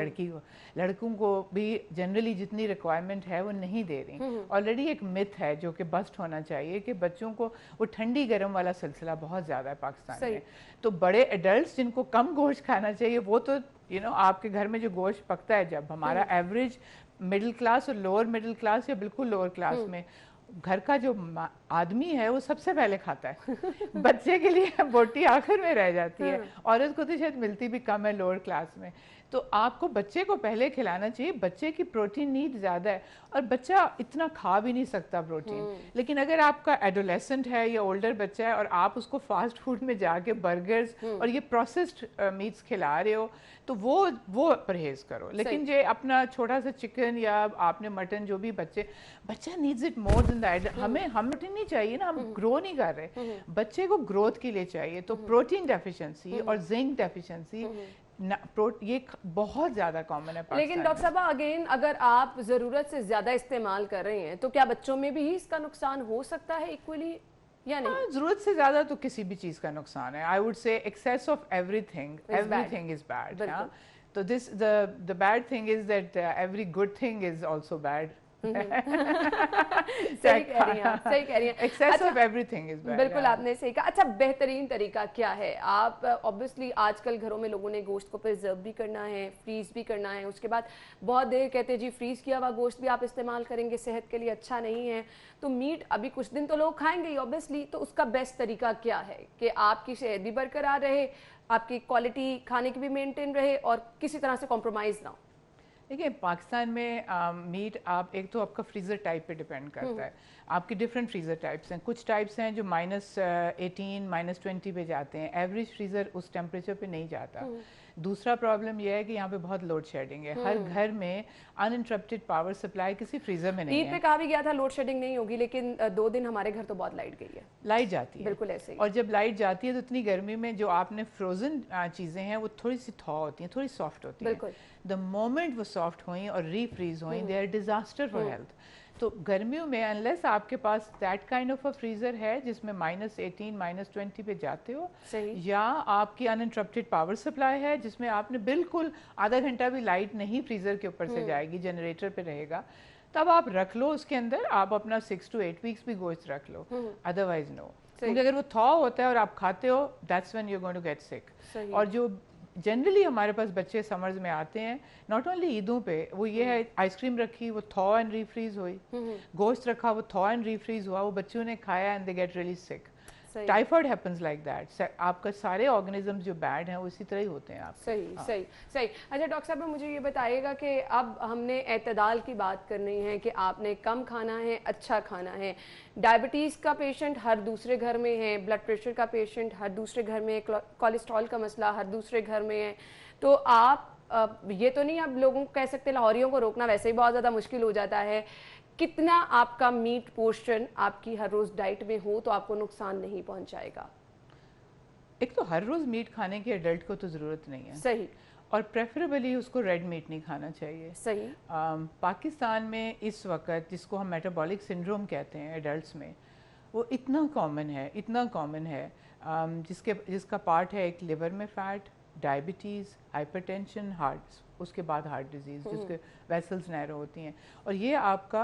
लड़कों को भी जनरली जितनी रिक्वायरमेंट है वो नहीं दे रही। ऑलरेडी एक मिथ है जो कि बस्ट होना चाहिए कि बच्चों को वो ठंडी गर्म वाला सिलसिला बहुत ज़्यादा है पाकिस्तान में। तो बड़े एडल्ट जिनको कम गोश्त खाना चाहिए वो तो आपके घर में जो गोश्त पकता है, जब हमारा एवरेज मिडिल क्लास और लोअर मिडिल क्लास या बिल्कुल लोअर क्लास में घर का जो आदमी है वो सबसे पहले खाता है। बच्चे के लिए बोटी आखिर में रह जाती है। औरत को तो शायद मिलती भी कम है लोअर क्लास में। तो आपको बच्चे को पहले खिलाना चाहिए। बच्चे की प्रोटीन नीड ज़्यादा है और बच्चा इतना खा भी नहीं सकता प्रोटीन। लेकिन अगर आपका एडोलेसेंट है या ओल्डर बच्चा है और आप उसको फास्ट फूड में जाके बर्गर्स और ये प्रोसेस्ड मीट्स खिला रहे हो तो वो परहेज़ करो। लेकिन जो अपना छोटा सा चिकन या आपने मटन, जो भी बच्चा needs it more than that. हम प्रोटीन नहीं चाहिए ना, हम ग्रो नहीं कर रहे। बच्चे को ग्रोथ के लिए चाहिए। तो प्रोटीन डेफिशिएंसी और जिंक डेफिशिएंसी ये बहुत ज़्यादा कॉमन है। लेकिन डॉक्टर साहब, अगेन अगर आप ज़रूरत से ज़्यादा इस्तेमाल कर रहे हैं तो क्या बच्चों में भी इसका नुकसान हो सकता है इक्वली या नहीं? ज़रूरत से ज़्यादा तो किसी भी चीज़ का नुकसान है। I would say excess of everything is bad. तो the bad thing is that every good thing is also bad. सही कह रही हैं, सही कह रही हैं। Excess of everything is bad. बिल्कुल आपने सही कहा। अच्छा, बेहतरीन तरीका क्या है? आप ऑब्वियसली आजकल घरों में लोगों ने गोश्त को प्रिजर्व भी करना है, फ्रीज भी करना है, उसके बाद बहुत देर कहते हैं जी फ्रीज किया हुआ गोश्त भी आप इस्तेमाल करेंगे, सेहत के लिए अच्छा नहीं है। तो मीट अभी कुछ दिन तो लोग खाएंगे ही ऑब्वियसली, तो उसका बेस्ट तरीका क्या है कि आपकी सेहत भी बरकरार रहे, आपकी क्वालिटी खाने की भी मेंटेन रहे और किसी तरह से कॉम्प्रोमाइज़ ना हो? देखिए, पाकिस्तान में मीट आप एक तो आपका फ्रीज़र टाइप पे डिपेंड करता है। आपके डिफरेंट फ्रीज़र टाइप्स हैं। कुछ टाइप्स हैं जो -18 -20 पे जाते हैं। एवरेज फ्रीज़र उस टेम्परेचर पे नहीं जाता। दूसरा प्रॉब्लम यह है कि यहाँ पे बहुत लोड शेडिंग है। हर घर में अनइंटरप्टेड पावर सप्लाई किसी फ्रीज़र में नहीं है। ईद पे कहा भी गया था लोड शेडिंग नहीं होगी, लेकिन 2 दिन हमारे घर तो बहुत लाइट गई है। लाइट जाती है, बिल्कुल ऐसे ही। और जब लाइट जाती है तो इतनी गर्मी में जो आपने फ्रोजन चीज़ें हैं वो थोड़ी सी थॉ होती हैं, थोड़ी सॉफ्ट होती हैं। द मोमेंट वो सॉफ्ट हुई और रीफ्रीज हुई, they are disaster for health. तो गर्मियों में अनलेस आपके पास that kind of a freezer है जिसमें -18 -20 पे जाते हो, या आपकी अनइंटरप्टेड पावर सप्लाई है जिसमें आपने बिल्कुल आधा घंटा भी लाइट नहीं फ्रीज़र के ऊपर से जाएगी, जनरेटर पे रहेगा, तब आप रख लो उसके अंदर। आप अपना 6 to 8 वीक्स भी गोश्त रख लो, अदरवाइज नो। क्योंकि अगर वो थॉ होता है और आप खाते हो, that's when you are going to get sick. और जो जनरली हमारे पास बच्चे समर्स में आते हैं, नॉट ओनली ईदों पे, वो ये है आइसक्रीम रखी वो थॉ एंड रीफ्रीज हुई, गोश्त रखा वो थॉ एंड रीफ्रीज हुआ, वो बच्चों ने खाया and they get really sick. Typhoid happens like that. आपका सारे ऑर्गेनिजम्स जो बैड हैं वो इसी तरह ही होते हैं। आप सही अच्छा डॉक्टर साहब, मुझे ये बताइएगा कि अब हमने एतदाल की बात करनी है कि आपने कम खाना है, अच्छा खाना है। डायबिटीज़ का पेशेंट हर दूसरे घर में है, ब्लड प्रेशर का पेशेंट हर दूसरे घर में है, कोलेस्ट्रॉल का मसला हर दूसरे घर में है। तो आप ये तो नहीं आप लोगों को कह सकते, लाहौरियों को रोकना वैसे ही बहुत ज़्यादा मुश्किल हो जाता है। कितना आपका मीट पोर्शन आपकी हर रोज़ डाइट में हो तो आपको नुकसान नहीं पहुंचाएगा? एक तो हर रोज़ मीट खाने की एडल्ट को तो ज़रूरत नहीं है। सही। और प्रेफरेबली उसको रेड मीट नहीं खाना चाहिए। सही। पाकिस्तान में इस वक्त जिसको हम मेटाबॉलिक सिंड्रोम कहते हैं एडल्ट्स में, वो इतना कॉमन है, जिसका पार्ट है एक लिवर में फैट, डायबिटीज़, हाइपरटेंशन, उसके बाद हार्ट डिजीज़, जिसके वेसल्स नैरो होती हैं। और ये आपका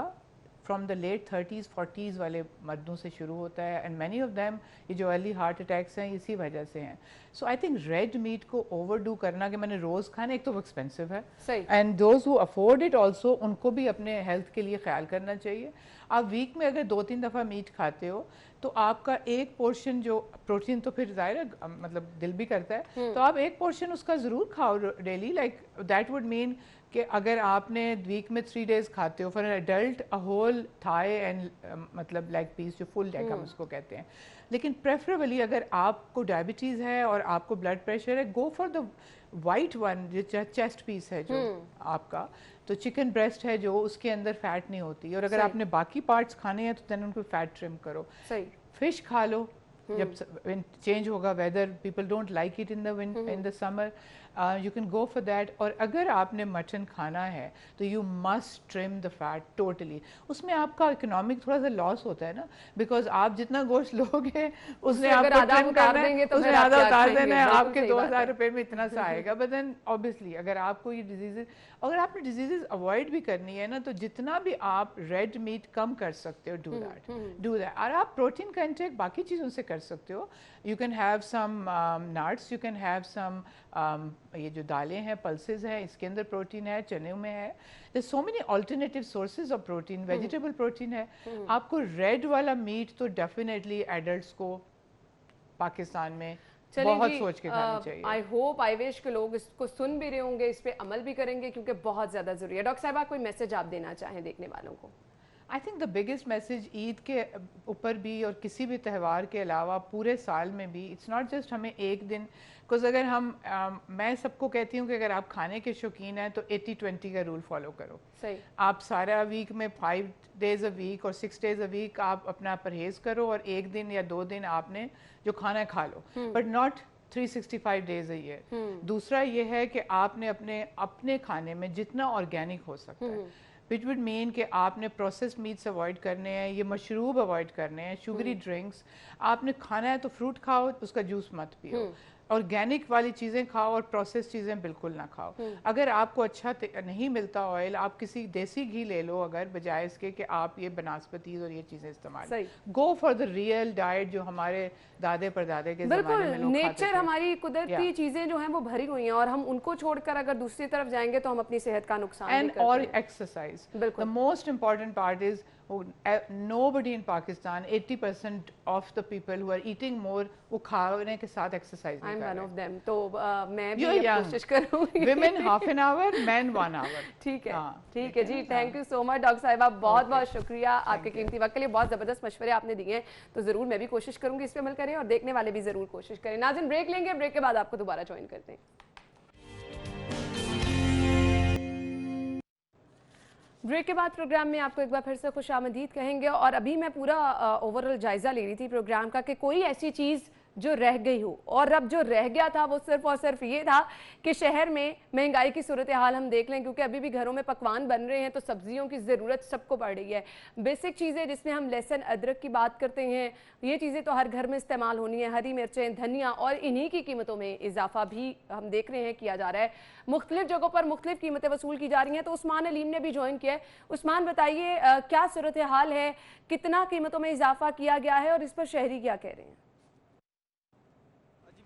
from the late 30s 40s वाले मर्दों से शुरू होता है, एंड मैनी ऑफ देम ये जो अर्ली हार्ट अटैक्स हैं इसी वजह से हैं. सो आई थिंक रेड मीट को ओवरडू करना कि मैंने रोज़ खाना, एक तो वो एक्सपेंसिव है, and those who afford it also उनको भी अपने हेल्थ के लिए ख्याल करना चाहिए. आप वीक में अगर 2-3 दफ़ा मीट खाते हो तो आपका एक पोर्शन जो प्रोटीन तो फिर ज़ाहिर है मतलब दिल भी करता है, तो आप एक पोर्शन उसका ज़रूर खाओ daily. Like that would mean कि अगर आपने वीक में 3 days खाते हो for an adult a whole thigh and मतलब लेग पीस जो फुल लेग हम उसको कहते हैं. लेकिन प्रेफरेबली अगर आपको डायबिटीज़ है और आपको ब्लड प्रेशर है, go for the white one जो चेस्ट पीस है जो आपका, तो चिकन ब्रेस्ट है जो उसके अंदर फैट नहीं होती. और अगर आपने बाकी पार्ट्स खाने हैं तो देन उनको फैट ट्रिम करो. फिश खा लो जब चेंज होगा weather, people don't like it in the summer, you can go for that. और अगर आपने मटन खाना है तो you must trim the fat totally. उसमें आपका इकोनॉमिक थोड़ा सा लॉस होता है ना, बिकॉज आप जितना गोश्त लोगे उसने आपको ट्रिम करना है, उसमें आधा उतार देना है, आपके 2000 रुपये में इतना सा आएगा. बट देन ऑब्वियसली अगर आपको ये डिजीजेज, अगर आपने डिजीजेज अवॉइड भी करनी है ना, तो जितना भी आप रेड मीट कम कर सकते हो डू दैट. और आप प्रोटीन का इंटेक बाकी चीज़ों से कर सकते हो. You can have some nuts, you can have some ये जो दालें हैं पल्सेस हैं इसके अंदर प्रोटीन है, चने में है. There so many alternative sources of protein, vegetable protein है. आपको रेड वाला मीट तो डेफिनेटली एडल्ट्स को पाकिस्तान में बहुत सोच के खानी चाहिए. आई होप आई विश के लोग इसको सुन भी रहे होंगे, इस पे अमल भी करेंगे क्योंकि बहुत ज़्यादा ज़रूरी है. डॉक्टर साहिबा कोई मैसेज आप देना चाहें देखने वालों को? I think the biggest message Eid के ऊपर भी और किसी भी त्यौहार के अलावा पूरे साल में भी, इट्स नॉट जस्ट हमें एक दिन, बिकॉज अगर हम मैं सबको कहती हूँ कि अगर आप खाने के शौकीन हैं तो 80-20 का रूल फॉलो करो. सही. आप सारा वीक में 5 days अ वीक और 6 days अ वीक आप अपना परहेज़ करो और एक दिन या 2 दिन आपने जो खाना खा लो, but not 365 days a year. दूसरा ये है कि आपने अपने खाने में जितना ऑर्गेनिक हो सकता है, विच वुड मीन कि आपने प्रोसेस्ड मीट्स अवॉइड करने हैं, ये मशरूब अवॉइड करने हैं, शुगरी ड्रिंक्स. आपने खाना है तो फ्रूट खाओ, उसका जूस मत पियो. ऑर्गेनिक वाली चीज़ें खाओ और प्रोसेस चीज़ें बिल्कुल ना खाओ. अगर आपको अच्छा नहीं मिलता ऑयल, आप किसी देसी घी ले लो अगर, बजाय इसके कि आप ये बनास्पति और ये चीज़ें इस्तेमाल. Go for the real diet जो हमारे दादे परदादे के ज़माने में लोग खाते थे. नेचर हमारी कुदरती चीज़ें जो हैं वो भरी हुई हैं और हम उनको छोड़कर अगर दूसरी तरफ जाएंगे तो हम अपनी सेहत का नुकसान भी करते हैं. और exercise, the most important part is nobody in Pakistan, 80% of the people who are eating more, वो खाने के साथ एक्सरसाइज नहीं कर रहे. I'm one of them. तो मैं भी कोशिश करूँगी. Women half an hour, men 1 hour. ठीक है, ठीक है जी. Thank you so much doctor साहिबा, बहुत बहुत शुक्रिया आपके कीमती वक्त के लिए. बहुत ज़बरदस्त मशवरे आपने दिए हैं, तो ज़रूर मैं भी कोशिश करूँगी इस पर अमल करें और देखने वाले भी ज़रूर कोशिश करें. नाज़रीन ब्रेक लेंगे, ब्रेक के बाद आपको दोबारा ज्वाइन करते हैं. ब्रेक के बाद प्रोग्राम में आपको एक बार फिर से खुशामदीद कहेंगे. और अभी मैं पूरा ओवरऑल जायज़ा ले रही थी प्रोग्राम का कि कोई ऐसी चीज़ जो रह गई हो, और अब जो रह गया था वो सिर्फ और सिर्फ ये था कि शहर में महंगाई की सूरत हाल हम देख लें, क्योंकि अभी भी घरों में पकवान बन रहे हैं तो सब्जियों की ज़रूरत सबको पड़ रही है. बेसिक चीज़ें जिसमें हम लहसुन अदरक की बात करते हैं, ये चीज़ें तो हर घर में इस्तेमाल होनी है. हरी मिर्चें, धनिया, और इन्हीं की कीमतों में इजाफा भी हम देख रहे हैं किया जा रहा है. मुख्तलिफ जगहों पर मुख्तलिफ कीमतें वसूल की जा रही हैं. तो उस्मान अलीम ने भी ज्वाइन किया है. उस्मान बताइए क्या सूरत हाल है, कितना कीमतों में इजाफा किया गया है और इस पर शहरी क्या कह रहे हैं?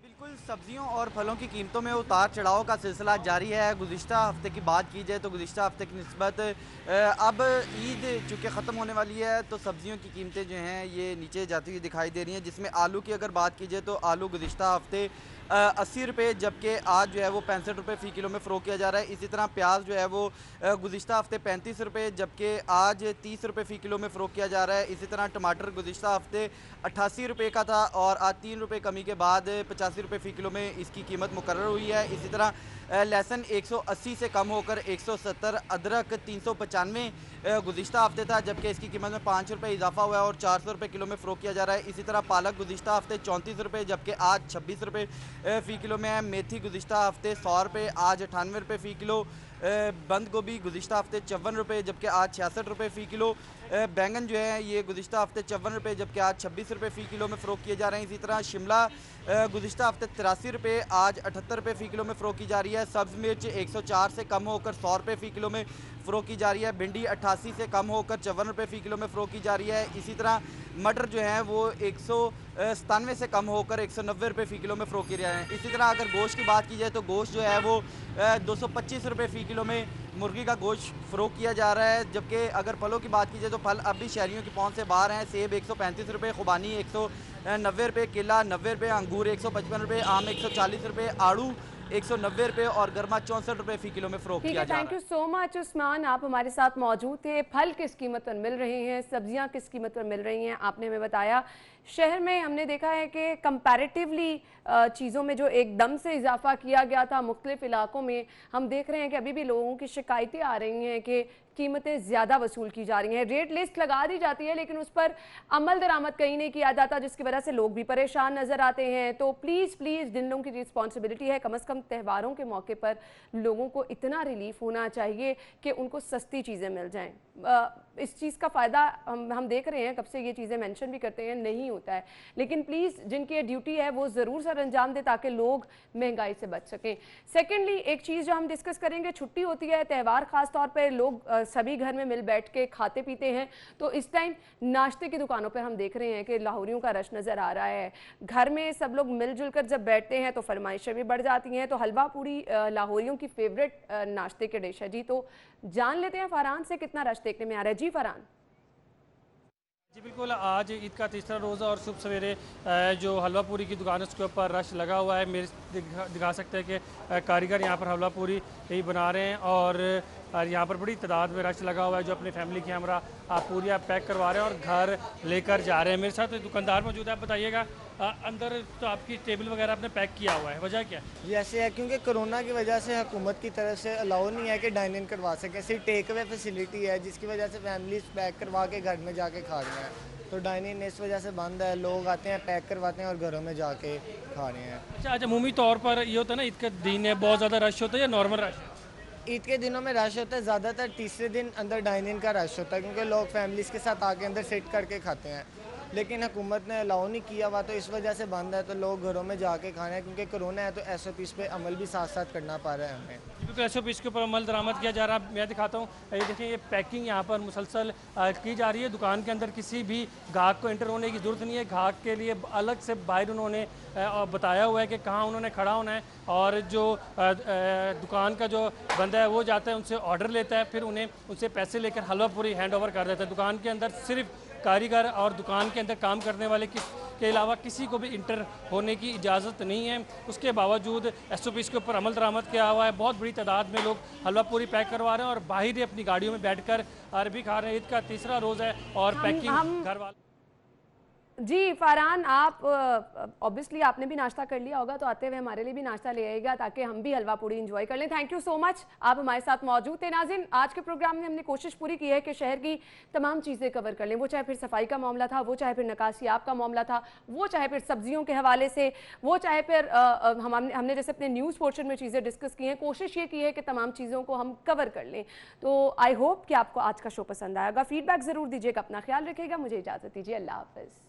बिल्कुल, सब्जियों और फलों की कीमतों में उतार चढ़ाव का सिलसिला जारी है. गुज़िश्ता हफ्ते की बात की जाए तो गुज़िश्ता हफ्ते की निस्बत अब ईद चूँकि ख़त्म होने वाली है तो सब्जियों की कीमतें जो हैं ये नीचे जाती हुई दिखाई दे रही हैं. जिसमें आलू की अगर बात की जाए तो आलू गुज़िश्ता हफ्ते 80 रुपये, जबकि आज जो है वो 65 रुपये फ़ी किलो में फ़रोख्त किया जा रहा है. इसी तरह प्याज जो है वो गुज़िश्ता हफ्ते 35 रुपये, जबकि आज 30 रुपये फ़ी किलो में फ़रोख्त किया जा रहा है. इसी तरह टमाटर गुज़िश्ता हफ्ते 88 रुपये का था और आज 3 रुपये कमी के बाद 85 रुपये फ़ी किलो में इसकी कीमत मुकर्रर हुई है. इसी तरह लहसुन 180 से कम होकर 170, अदरक 395 गुज़िश्ता हफ्ते था, जबकि इसकी कीमत में 5 रुपये इजाफा हुआ है और 400 रुपये किलो में फ़रोख्त किया जा रहा है. इसी तरह पालक गुज़िश्ता हफ्ते 34 रुपये, जबकि आज 26 रुपये फ़ी किलो में है. मेथी गुज़िश्ता हफ्ते 100 रुपये, आज 98 रुपये फ़ी किलो. बंद गोभी गुज़िश्ता हफ्ते 54 रुपये, जबकि आज 66 रुपये फ़ी किलो. बैंगन जो है ये गुज़िश्ता हफ्ते 54 रुपये, जबकि आज 26 रुपये फ़ी किलो में फ़रोख्त किए जा रहे हैं. इसी तरह शिमला गुज़िश्ता हफ्ते 83 रुपये, आज 78 रुपये फ़ी किलो में फ़रोख्त की जा रही है. सब्ज़ मिर्च 104 से कम होकर 100 रुपये फ़ी किलो में फ़रोख्त की जा रही है। भिंडी 88 से कम होकर 54 रुपये फ़ी किलो में फ़रोख्त की जा रही है। इसी तरह मटर जो है वो 197 से कम होकर 190 रुपये फ़ी किलो में फ़रोख्त किए जा रहे हैं। इसी तरह अगर गोश्त की बात की जाए तो गोश्त जो है वो 225 रुपये फ़ी किलो में मुर्गी का गोश्त फ़रोख्त किया जा रहा है। जबकि अगर फलों की बात की जाए तो फल अब भी शहरियों की पहुंच से बाहर हैं। सेब 135 रुपये, खुबानी 190 रुपये, केला 90 रुपये, अंगूर 155 रुपये, आम 140 रुपये, आड़ू 190 रुपये और गर्मा 64 रुपये फ़ी किलो में फ़रोख्त किया जा रहा है। Thank you so much Usman, आप हमारे साथ मौजूद थे। फल किस कीमत पर मिल रहे हैं, सब्जियां किस कीमत पर मिल रही हैं, आपने हमें बताया। शहर में हमने देखा है कि कंपैरेटिवली चीज़ों में जो एकदम से इजाफा किया गया था मुख्तलिफ इलाकों में, हम देख रहे हैं कि अभी भी लोगों की शिकायतें आ रही हैं कि कीमतें ज़्यादा वसूल की जा रही हैं। रेट लिस्ट लगा दी जाती है लेकिन उस पर अमल दरामद कहीं नहीं किया जाता, जिसकी वजह से लोग भी परेशान नज़र आते हैं। तो प्लीज़ जिन लोगों की रिस्पॉन्सिबिलिटी है, कम से कम त्योहारों के मौके पर लोगों को इतना रिलीफ होना चाहिए कि उनको सस्ती चीज़ें मिल जाएँ। इस चीज़ का फ़ायदा हम देख रहे हैं, कब से ये चीज़ें मेंशन भी करते हैं, नहीं होता है। लेकिन प्लीज़ जिनकी ये ड्यूटी है वो ज़रूर सर अंजाम दे ताकि लोग महंगाई से बच सकें। सेकेंडली एक चीज़ जो हम डिस्कस करेंगे, छुट्टी होती है, त्यौहार ख़ास तौर पर लोग सभी घर में मिल बैठ के खाते पीते हैं, तो इस टाइम नाश्ते की दुकानों पर हम देख रहे हैं कि लाहौरियों का रश नज़र आ रहा है। घर में सब लोग मिलजुल कर जब बैठते हैं तो फरमाइशें भी बढ़ जाती हैं। तो हलवा पूड़ी लाहौरियों की फेवरेट नाश्ते के डिश है जी। तो जान लेते हैं फरहान से कितना रश देखने में आ रहा है। जी फरहान। जी बिल्कुल, आज ईद का तीसरा रोज़ा और सुबह सवेरे जो हलवा पूरी की दुकान है उसके ऊपर रश लगा हुआ है। मेरे दिखा सकते हैं कि कारीगर यहाँ पर हलवा पूरी ही बना रहे हैं और यहाँ पर बड़ी तादाद में रश लगा हुआ है जो अपनी फैमिली की हमरा पूरी आप पैक करवा रहे हैं और घर लेकर जा रहे हैं। मेरे साथ दुकानदार मौजूद है, आप बताइएगा अंदर तो आपकी टेबल वगैरह आपने पैक किया हुआ है, वजह क्या है? जी ऐसे है क्योंकि कोरोना की वजह से हुकूमत की तरफ से अलाउ नहीं है कि डाइन इन करवा सकें, सिर्फ टेक अवे फैसिलिटी है जिसकी वजह से फैमिलीज पैक करवा के घर में जाके खा रहे हैं। तो डाइन इन इस वजह से बंद है, लोग आते हैं पैक करवाते हैं और घरों में जाके खा रहे हैं। अच्छा, अमूमी तौर पर ये होता है ना ईद का दिन है, बहुत ज़्यादा रश होता है या नॉर्मल रश है? ईद के दिनों में रश होता है, ज़्यादातर तीसरे दिन अंदर डाइन इन का रश होता है क्योंकि लोग फैमिलीज के साथ आके अंदर सिट करके खाते हैं। लेकिन हुकूमत ने अलाउ नहीं किया हुआ तो इस वजह से बंद है, तो लोग घरों में जाके खाना है क्योंकि कोरोना है तो SOPs पे अमल भी साथ साथ करना पड़ रहा है हमें। क्योंकि SOPs के ऊपर अमल दरामद किया जा रहा है। मैं दिखाता हूँ, ये देखिए ये पैकिंग यहाँ पर मुसलसल की जा रही है। दुकान के अंदर किसी भी ग्राहक को एंटर होने की ज़रूरत नहीं है। ग्राहक के लिए अलग से बाहर उन्होंने बताया हुआ है कि कहाँ उन्होंने खड़ा होना है और जो दुकान का जो बंदा है वो जाता है, उनसे ऑर्डर लेता है, फिर उन्हें उनसे पैसे लेकर हलवा पूरी हैंड ओवर कर देता है। दुकान के अंदर सिर्फ कारीगर और दुकान के अंदर काम करने वाले के अलावा किसी को भी इंटर होने की इजाज़त नहीं है। उसके बावजूद SOPs के ऊपर अमल दरामद किया हुआ है। बहुत बड़ी तादाद में लोग हलवा पूरी पैक करवा रहे हैं और बाहर ही अपनी गाड़ियों में बैठकर अरबी खा रहे हैं। ईद का तीसरा रोज़ है और पैकिंग घर वाले। जी फरहान, आप ऑब्वियसली आपने भी नाश्ता कर लिया होगा, तो आते हुए हमारे लिए भी नाश्ता ले आइएगा ताकि हम भी हलवा पूड़ी एंजॉय कर लें। थैंक यू सो मच, आप हमारे साथ मौजूद थे। नाज़रीन, आज के प्रोग्राम में हमने कोशिश पूरी की है कि शहर की तमाम चीज़ें कवर कर लें, वो चाहे फिर सफाई का मामला था, वो चाहे फिर नकासियाब का मामला था, वो चाहे फिर सब्जियों के हवाले से, वो चाहे फिर हमने जैसे अपने न्यूज़ पोर्शन में चीज़ें डिस्कस की हैं। कोशिश ये की है कि तमाम चीज़ों को हम कवर कर लें। तो आई होप कि आपको आज का शो पसंद आएगा। फीडबैक ज़रूर दीजिएगा, अपना ख्याल रखिएगा। मुझे इजाज़त दीजिए, अल्लाह हाफ़िज़।